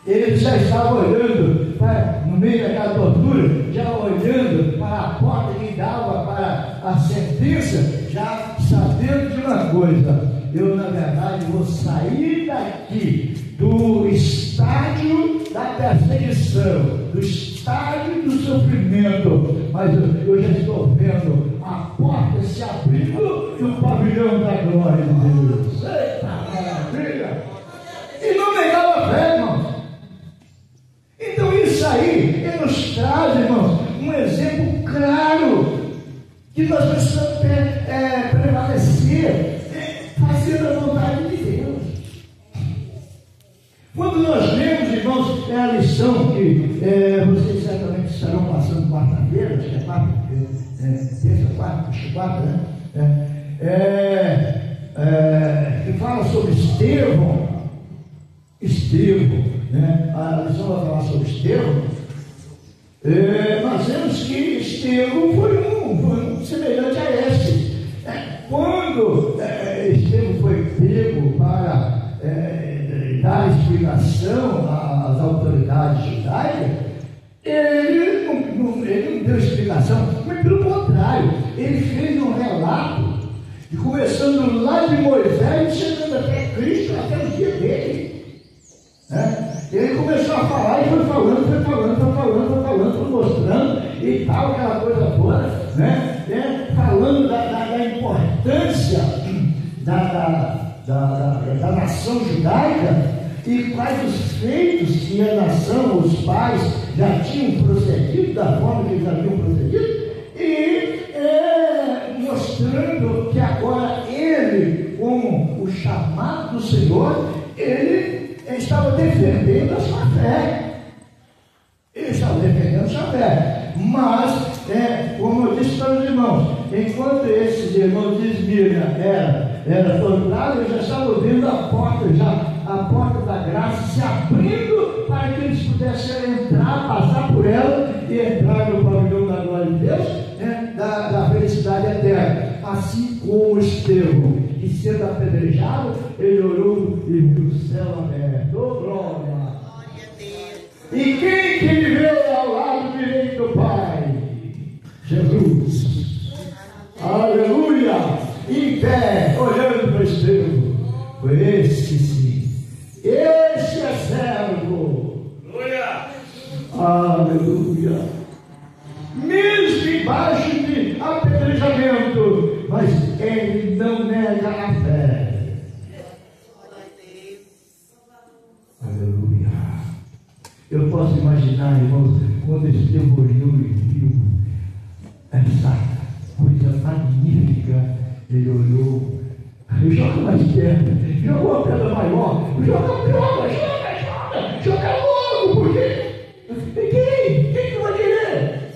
Speaker 3: ele já estava olhando no meio daquela tortura, já olhando para a porta que dava para a sentença, já sabendo de uma coisa: eu, na verdade, vou sair daqui do estádio da perseguição, do estádio do sofrimento, mas eu já estou vendo a porta se abrindo e o pavilhão da glória de Deus. Eita maravilha! E não negava a fé, irmãos. Então isso aí nos traz, irmãos, um exemplo claro que nós precisamos prevalecer, fazendo a vontade de Deus. Quando nós lemos, irmãos, é a lição que vocês certamente estarão passando quarta-feira, acho que é quarta, né? Que fala sobre Estevão, né? A lição vai falar sobre Estevão. Nós vemos que Estevão foi um semelhante a esse. Quando Estevão foi pego para dar explicação às autoridades judaicas, ele não deu explicação, mas pelo contrário, ele fez um relato, e começando lá de Moisés, chegando até Cristo, até o dia dele. Ele começou a falar e foi falando, foi mostrando e tal, aquela coisa toda, né? Falando da importância da nação judaica e quais os feitos que a nação, os pais já tinham procedido, da forma que eles haviam procedido, e mostrando que agora ele, como o chamado do Senhor, ele estava defendendo a sua fé. Ele estava defendendo a sua fé. Mas, como eu disse para os irmãos, enquanto esses irmãos de Esmirna era torturado, eu já estava vendo a porta da graça se abrindo para que eles pudessem entrar, passar por ela e entrar no pavilhão da glória de Deus, da felicidade eterna. Assim como Estevão, que sendo apedrejado, ele orou e viu o céu aberto. Oh, glória! Jesus. Aleluia! Em pé, olhando para o espelho. Foi esse sim. Esse é servo. Aleluia! Mesmo embaixo de apedrejamento, mas ele não nega a fé. Aleluia! Eu posso imaginar, irmãos, quando ele demorou e viu essa coisa magnífica, ele olhou, joga mais perto, joga uma pedra maior, joga logo, porque quem vai querer?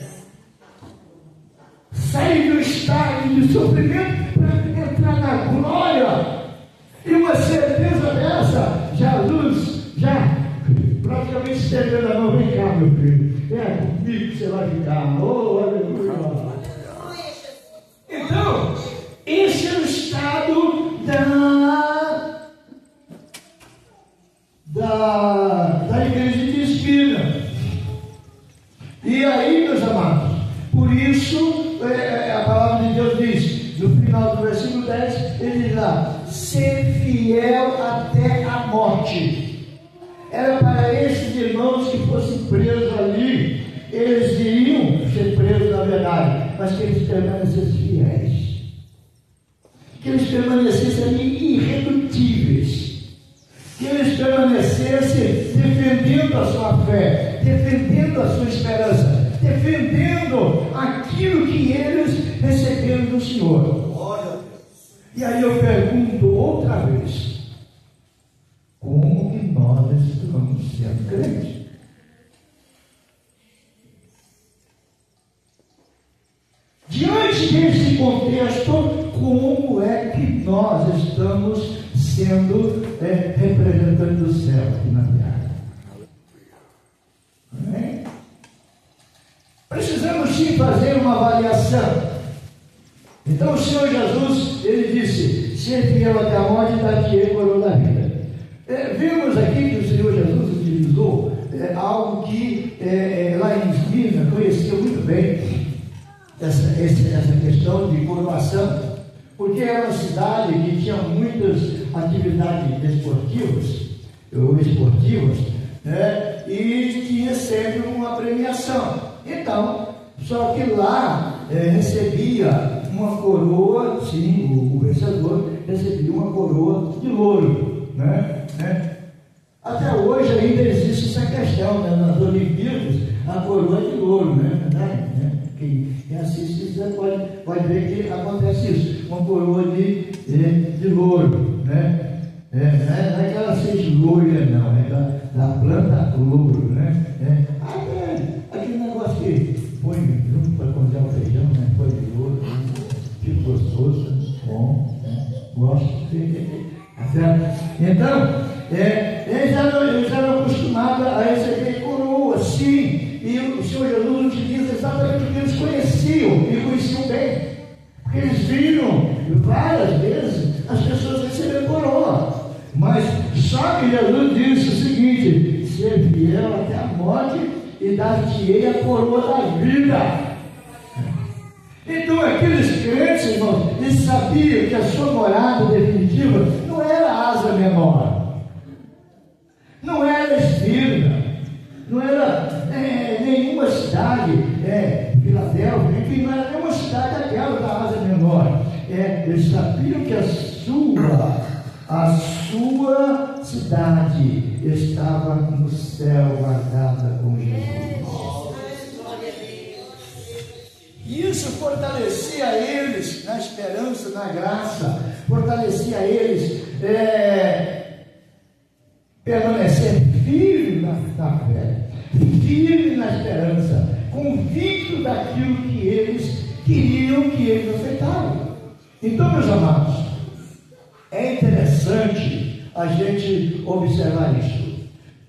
Speaker 3: Sair do estágio de sofrimento para entrar na glória, e uma certeza dessa, Jesus já praticamente estendendo a mão. Vem cá, meu filho, é comigo que você vai ficar. Oh, aleluia! Então, esse é o estado da igreja de Esmirna. E aí, meus amados, por isso a palavra de Deus diz, no final do versículo 10, ele diz lá: ser fiel até a morte. Era para esses irmãos que fossem presos ali, eles iriam ser presos na verdade, mas que eles permanecessem fiéis, que eles permanecessem ali irredutíveis, que eles permanecessem defendendo a sua fé, defendendo a sua esperança, defendendo aquilo que eles receberam do Senhor. E aí eu pergunto outra vez: como que nós estamos sendo crentes? Diante desse contexto, como é que nós estamos sendo representantes do céu aqui na terra? Amém? Precisamos sim fazer uma avaliação. Então o Senhor Jesus, ele disse: ser fiel até a morte, dar-te-ei a coroa da vida. Vimos aqui que o Senhor Jesus utilizou algo que lá em Esmirna conheceu muito bem, essa questão de coroação, porque era uma cidade que tinha muitas atividades esportivas, né, e tinha sempre uma premiação. Então, só que lá recebia uma coroa, sim, o vencedor recebia uma coroa de ouro, né? Até hoje ainda existe essa questão, né? Nas Olimpíadas, a coroa de ouro, né? Quem assiste pode ver que acontece isso, uma coroa de louro, né? Não é que ela seja loira, não, é da planta louro, né? Aquele negócio que põe junto para cozinhar o feijão, né? Foi de louro, fica gostoso, bom, né? Gosto. Então, eles eram acostumados a receber coroa, sim, e o Senhor Jesus utiliza exatamente o que eles conheciam, e conheciam bem, porque eles viram várias vezes as pessoas receberem coroa, mas só que Jesus disse o seguinte: ser fiel até a morte e dar-te-ei a coroa da vida. Então aqueles crentes, irmãos, eles sabiam que a sua morada definitiva não era asa menor, não era Esmirna, não era nenhuma cidade, Filadélfia, enfim, não era nenhuma cidade daquela da asa menor. Eles sabiam que a sua cidade estava no céu, guardada com Jesus. E isso fortalecia eles na esperança, na graça, fortalecia eles permanecer firme na fé, firme na esperança, convicto daquilo que eles queriam, que eles aceitavam. Então, meus amados, é interessante a gente observar isso.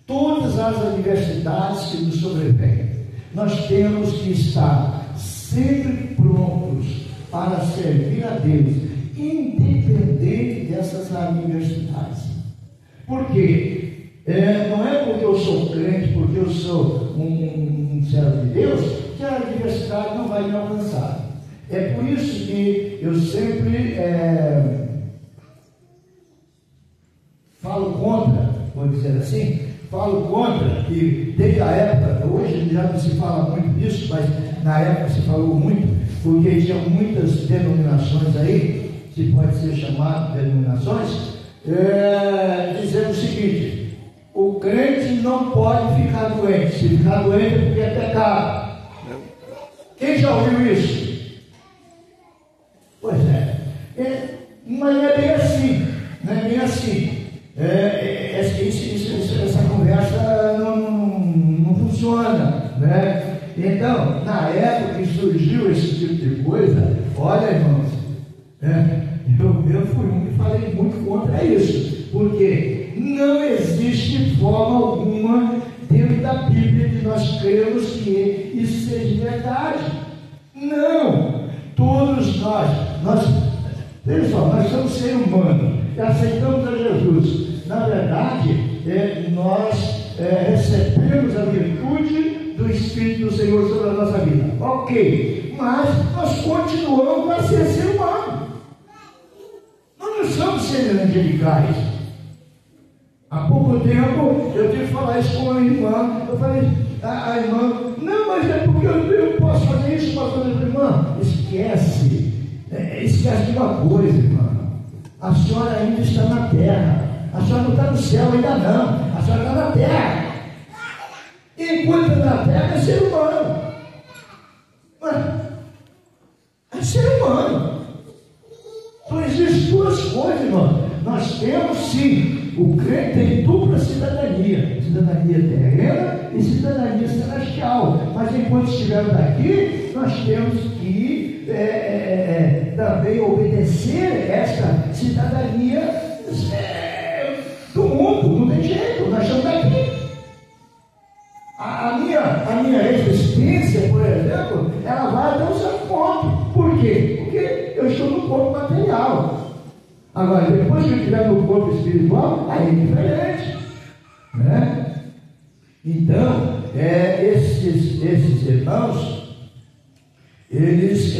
Speaker 3: Todas as adversidades que nos sobrevêm, nós temos que estar sempre prontos para servir a Deus, independente dessas adversidades. Por quê? Não é porque eu sou crente, porque eu sou um servo de Deus, que a diversidade não vai me alcançar. É por isso que eu sempre falo contra, vou dizer assim, falo contra, que desde a época, hoje já não se fala muito disso, mas na época se falou muito, porque tinha muitas denominações aí, se pode ser chamado de denominações, dizendo o seguinte: o crente não pode ficar doente, se ficar doente é porque é pecado. Quem já ouviu isso? Pois mas não é bem assim, não é bem assim. Essa conversa não funciona, né? Então, na época que surgiu esse tipo de coisa, olha, irmãos, eu fui um que falei muito contra isso, porque não existe forma alguma dentro da Bíblia de nós crermos que isso seja verdade. Não! Todos veja só, nós somos seres humanos, aceitamos a Jesus. Na verdade, nós recebemos a virtude do Espírito do Senhor sobre a nossa vida. Ok, mas nós continuamos a ser humano. Nós não somos seres angelicais. Há pouco tempo eu tive que falar isso com uma irmã. Eu falei, a irmã, não, mas é porque eu posso fazer isso, posso fazer isso. Irmã, esquece de uma coisa, irmã. A senhora ainda está na terra. A senhora não está no céu ainda não. A senhora está na terra. Enquanto está na terra é ser humano. É ser humano. Então existem duas coisas, irmão. Nós temos sim, o crente tem dupla cidadania, cidadania terrena e cidadania celestial. Mas enquanto estivermos aqui, nós temos que também obedecer esta cidadania do mundo. Não tem jeito, nós estamos aqui. A minha existência, por exemplo, ela vai até um certo ponto. Por quê? Porque eu estou no corpo material. Agora, depois que eu estiver no corpo espiritual, aí é diferente, né? Então, esses irmãos, eles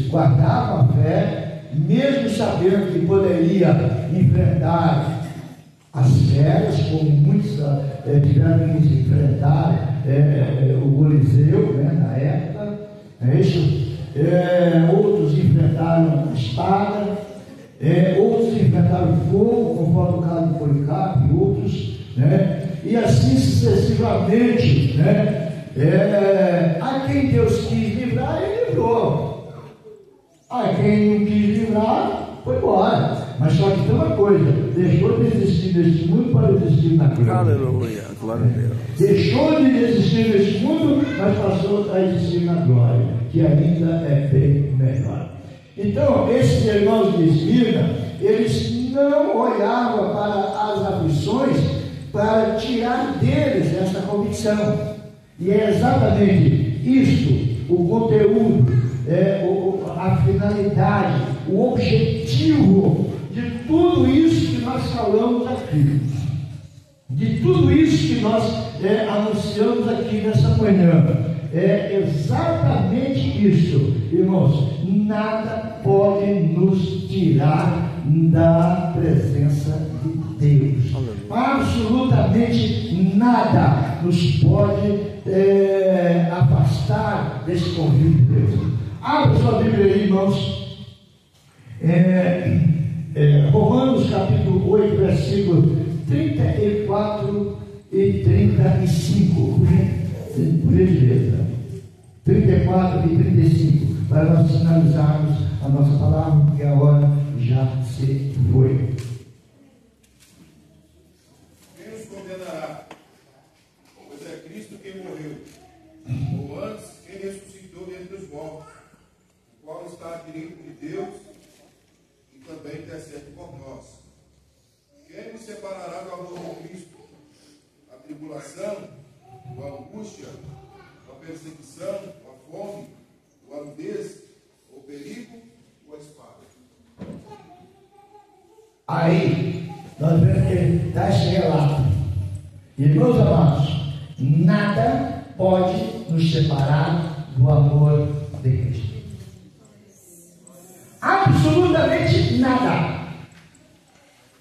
Speaker 3: guardavam a fé, mesmo sabendo que poderia enfrentar as feras, como muitos tiveram que enfrentar o Coliseu, né, na época, outros enfrentaram a espada, outros enfrentaram o fogo, conforme o caso de Policarpo e outros, né? E assim sucessivamente, né? A quem Deus quis livrar, Ele livrou. A quem não quis livrar, foi embora. Mas só que tem uma coisa: deixou de existir neste mundo para existir na glória.
Speaker 1: Aleluia, glória a Deus.
Speaker 3: Deixou de existir neste mundo, mas passou a existir na glória, que ainda é bem melhor. Então, esses irmãos de Esmirna, eles não olhavam para as aflições para tirar deles essa convicção. E é exatamente isto, o conteúdo, a finalidade, o objetivo de tudo isso que nós falamos aqui. De tudo isso que nós anunciamos aqui nessa manhã. É exatamente isso, irmãos. Nada pode nos tirar da presença de Deus. Absolutamente nada nos pode afastar desse convívio de Deus. Abra sua Bíblia aí, irmãos. Romanos capítulo 8, versículo 34 e 35. Por gentileza. 34 e 35. Para nós finalizarmos a nossa palavra, porque a hora já se foi.
Speaker 5: Quem nos condenará? Pois é Cristo quem morreu, ou antes, quem ressuscitou dentre os mortos, o qual está à direita de Deus e também intercede por nós. Quem nos separará do amor de Cristo? A tribulação, ou a angústia, ou a perseguição, ou a fome, ou a nudez, ou o perigo, ou a espada.
Speaker 3: Aí, nós vemos que está esse relato. Irmãos amados, nada pode nos separar do amor de Cristo. Absolutamente nada.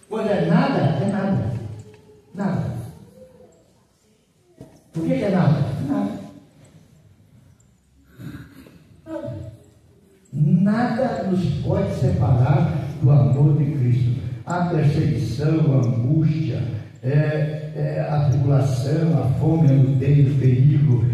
Speaker 3: Quando é nada, é nada. Nada. Por que é nada? Nada. Nada. Nada nos pode separar do amor de Cristo. A perseguição, a angústia, a tribulação, a fome, a nudez, o perigo,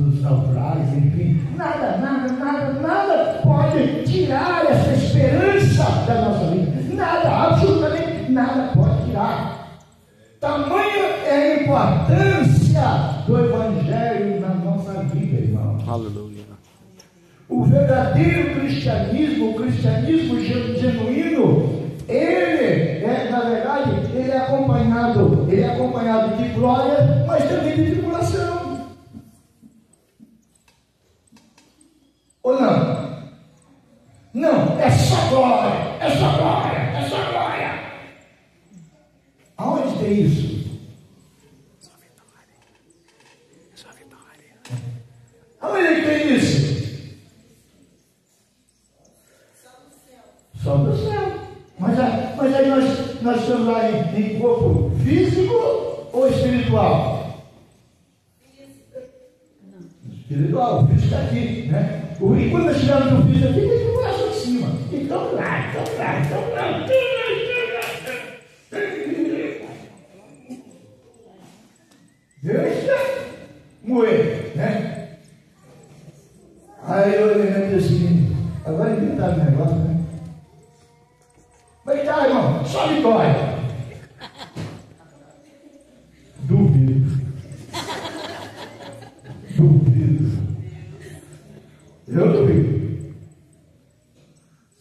Speaker 3: os naufrágios, enfim, nada pode tirar essa esperança da nossa vida. Nada, absolutamente nada pode tirar. Tamanha é a importância do Evangelho na nossa vida, irmão.
Speaker 6: Aleluia.
Speaker 3: O verdadeiro cristianismo, o cristianismo genuíno, ele na verdade, ele é acompanhado de glória, mas também de tribulação. Ou não? Não, é só glória, é só glória, é só glória. Aonde tem isso?
Speaker 6: Só vitória.
Speaker 3: Aonde tem isso? Só do céu. Mas aí nós estamos lá em corpo físico ou espiritual? Espiritual, o físico está aqui, né? E quando nós tiramos o físico aqui, tem o braço em cima. Então lá. Deixa moer, né? Aí eu lembro assim, agora inventaram o negócio, né? Mas tá, irmão, só vitória. Duvido. Eu duvido.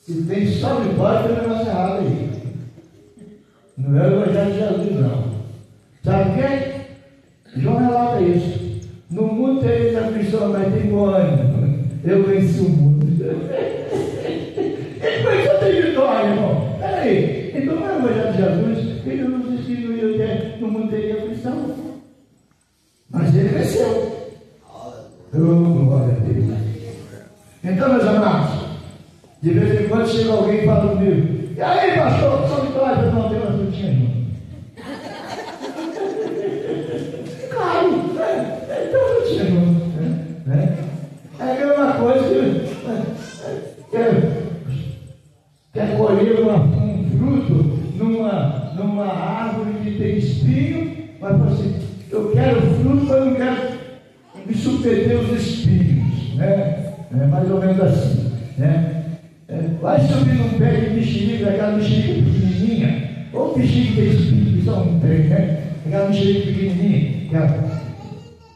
Speaker 3: Se tem só vitória, tem um negócio errado aí. Não é o Evangelho de Jesus, não. Sabe o quê? João relata isso. No mundo tem aflição, mas tem bom ânimo. Eu venci o mundo. Como é que só tem vitória, irmão? Peraí, então não é o Evangelho de Jesus, ele nos instituiu até no mundo teria aflição. Mas ele venceu. Glória a Deus. Então, meus amados, de vez em quando chega alguém e fala comigo: e aí, pastor, só vitória? Não, tem uma frutinha, irmão. Claro, tem uma frutinha, irmão. É a mesma coisa que quer colher um fruto numa árvore que tem espinho, mas fala assim: eu quero fruto, mas não quero me submeter aos espinhos, né? É mais ou menos assim, né? Vai subir num pé de mexerica, aquela mexerica pequenininha, ou mexerica que tem espinho, que só não tem, né? Aquela mexerica pequenininha, aquela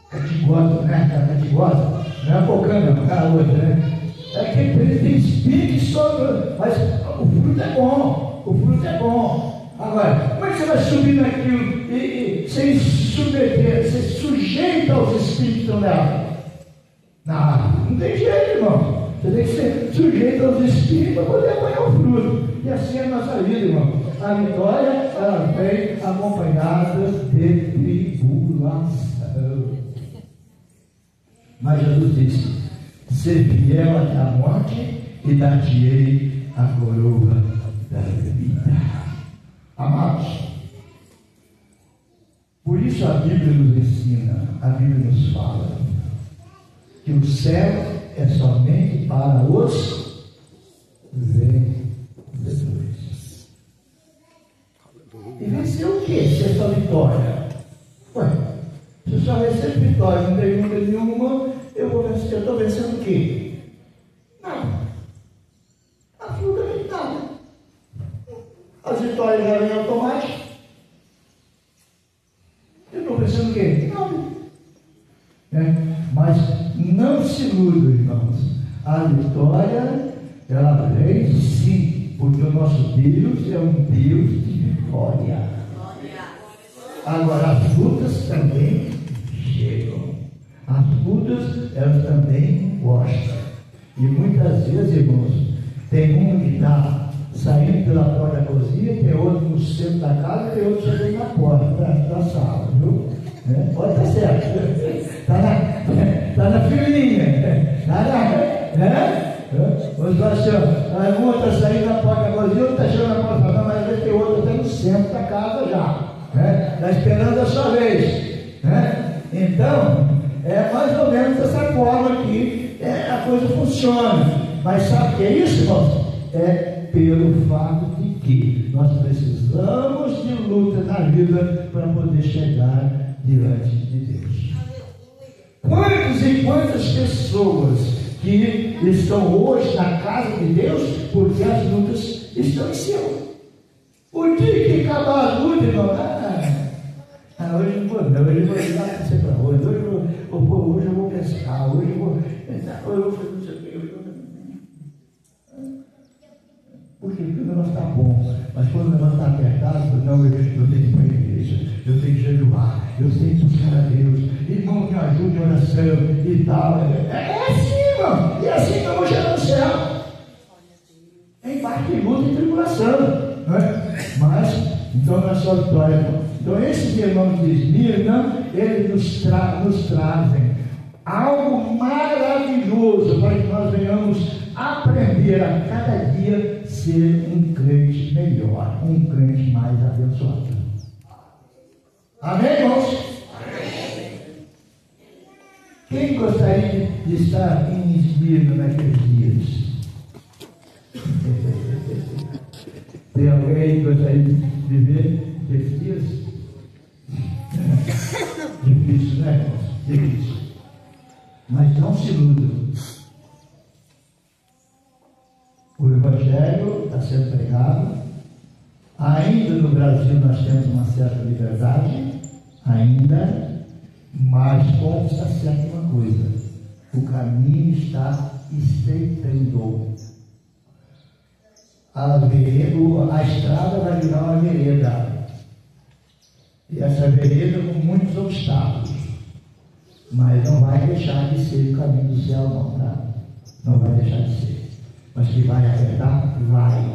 Speaker 3: catigota, né? Aquela catigota, não é a bocana, não, aquela outra, né? É que ele tem espinho que sobra, mas o fruto é bom, o fruto é bom. Agora, como é que você vai subir naquilo e sem submeter, ser sujeito aos espinhos que estão nela? Não tem jeito, irmão. Você tem que ser sujeito aos espinhos para poder apanhar o fruto. E assim é a nossa vida, irmão. A vitória, ela vem acompanhada de tribulação. Mas Jesus disse: ser fiel até a morte e dar-te-ei a coroa da vida. Amados, por isso a Bíblia nos ensina, a Bíblia nos fala que o céu é somente para os vencedores. E vencer o quê? Se é só vitória? Ué, se eu só recebo vitória, não tem luta nenhuma, eu vou vencer. Eu estou vencendo o quê? Nada. Absolutamente nada. As vitórias já vêm automáticas. Eu estou vencendo o quê? Nada. Mas não se iludam, irmãos. A vitória, ela vem sim, porque o nosso Deus é um Deus de vitória. Agora, as lutas também chegam. As lutas, elas também gostam. E muitas vezes, irmãos, tem um que está saindo pela porta da cozinha, tem outro no centro da casa, tem outro chegando na porta da sala, viu? Pode estar certo. Está na Está na filinha. Os pastor, a outra saindo da porta agora, e outra está chegando na porta, não, mas vai ter outra até no centro da casa já. Está esperando a sua vez. Então, é mais ou menos dessa forma que a coisa funciona. Mas sabe o que é isso, irmãos? É pelo fato de que nós precisamos de luta na vida para poder chegar diante de Deus. Quantos e quantas pessoas que estão hoje na casa de Deus porque as lutas estão em cima. O dia que acabar a luta, irmão, hoje eu vou não, hoje eu vou ir lá para ser para hoje eu vou pescar, hoje eu vou fazer não sei o que. Por quê? Porque o negócio está bom, mas quando o negócio está apertado, não, eu tenho que ir para a igreja, eu tenho que jejuar, eu tenho que buscar a Deus, irmão, me ajude em oração e tal. É assim, irmão, e assim que eu vou chegar no céu. É embarque de luta e tribulação, não é? Mas, então, na sua vitória, irmão. Então, esses irmãos de Esmirna, eles nos trazem algo maravilhoso para que nós venhamos aprender a cada dia ser um crente melhor, um crente mais abençoado. Amém, irmãos? Amém. Quem gostaria de estar em Esmirna naqueles dias? Tem alguém que gostaria de viver nesses dias? Difícil, né, irmãos? Difícil. Mas não se iludam. O Evangelho está sendo pregado. Ainda no Brasil nós temos uma certa liberdade, ainda, mas consta sempre uma coisa: o caminho está estreitando. A estrada vai virar uma vereda. E essa vereda com muitos obstáculos. Mas não vai deixar de ser o caminho do céu, não, tá? Não vai deixar de ser. Mas que vai apertar? Vai.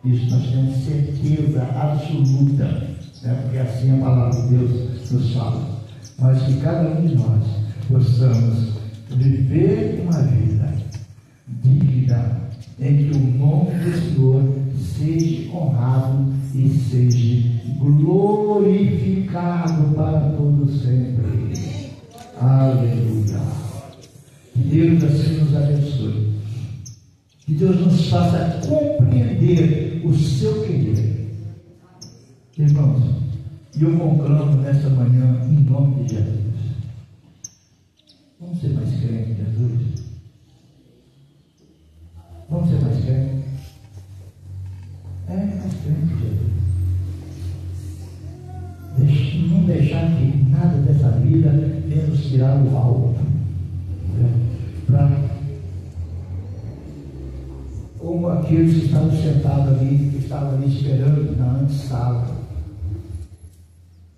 Speaker 3: Isso nós temos certeza absoluta, né? Porque assim a palavra de Deus nos fala. Mas que cada um de nós possamos viver uma vida digna, em que o nome do Senhor seja honrado e seja glorificado para todo sempre. Aleluia. Que Deus assim nos abençoe. Que Deus nos faça compreender o seu querer. Irmãos, eu conclamo nesta manhã em nome de Jesus. Vamos ser mais crentes em Jesus? Vamos ser mais crentes? Mais crentes em Jesus. Não deixar que nada dessa vida venha nos tirar do alto. Como aqueles que estavam sentados ali, que estavam ali esperando na antessala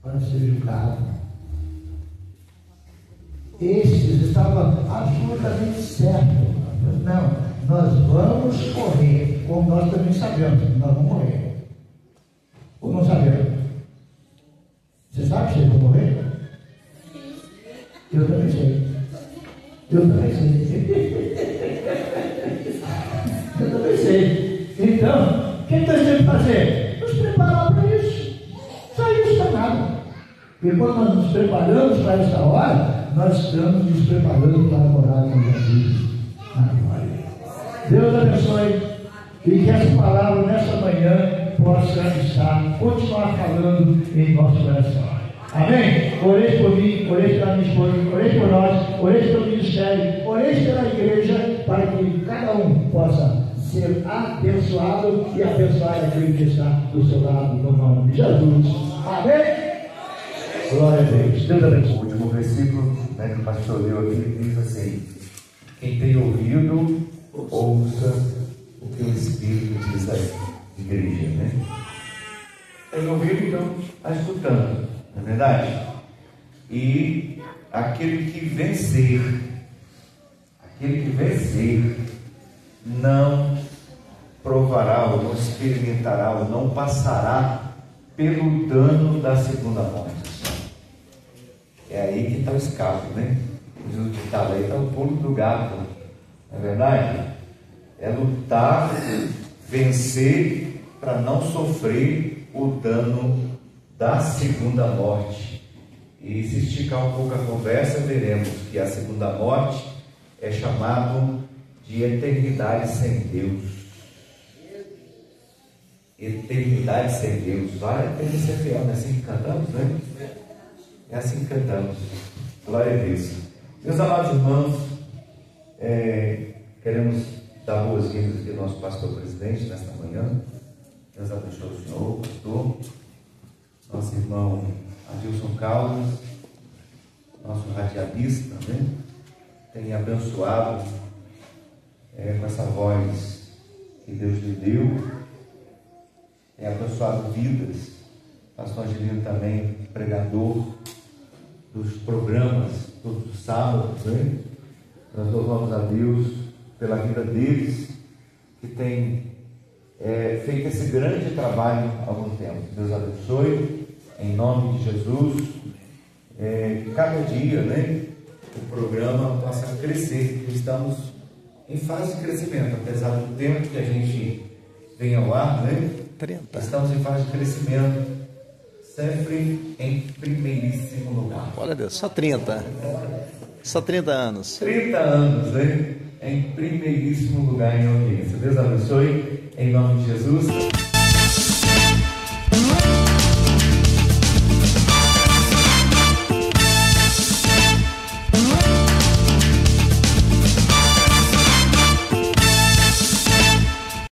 Speaker 3: para ser julgado. Esses estavam absolutamente certos. Não, nós vamos morrer, como nós também sabemos, nós vamos morrer. Ou não sabemos? Você sabe que vocês vão morrer? Eu também sei. Eu também sei. Então, o que nós temos que fazer? Nos preparar para isso. Só isso é nada. Porque quando nós nos preparamos para essa hora, nós estamos nos preparando para morar com Jesus na glória. Deus abençoe e que essa palavra nessa manhã possa continuar falando em nosso coração. Amém? Orei por mim, orei pela minha esposa, orei por nós, orei pelo ministério, orei pela igreja, para que cada um possa ser abençoado e abençoar aquele que está do seu lado, no nome de Jesus. Amém? Glória a Deus. Deus abençoe.
Speaker 7: O último versículo, que o pastor leu aqui, diz assim: quem tem ouvido, ouça o que o Espírito diz à igreja, né? Tem ouvido, então, está escutando, não é verdade? E aquele que vencer, não provará, ou não experimentará, ou não passará pelo dano da segunda morte. É aí que está o escape, né? diz o ditado aí, está o pulo do gato, não é verdade? É lutar, vencer para não sofrer o dano da segunda morte. E se esticar um pouco a conversa, veremos que a segunda morte é chamado de eternidade sem Deus. Eternidade sem Deus. Vale a pena ser fiel, não é assim que cantamos, né? É assim que cantamos. Glória a Deus. Meus amados irmãos, queremos dar boas-vindas aqui ao nosso pastor presidente nesta manhã. Deus abençoe o senhor, pastor. Nosso irmão Adilson Caldas, nosso radialista, né? Tem abençoado com essa voz que Deus lhe deu, tem abençoado vidas. Pastor Angelino também, pregador dos programas todos os sábados, né? Nós louvamos a Deus pela vida deles, que tem feito esse grande trabalho há algum tempo. Deus abençoe, em nome de Jesus. Cada dia, né, o programa possa crescer, porque estamos em fase de crescimento, apesar do tempo que a gente vem ao ar, né?
Speaker 1: 30.
Speaker 7: Estamos em fase de crescimento, sempre em primeiríssimo lugar.
Speaker 1: Olha Deus, só 30. Só 30 anos.
Speaker 7: 30 anos, né? Em primeiríssimo lugar em audiência. Deus abençoe, em nome de Jesus.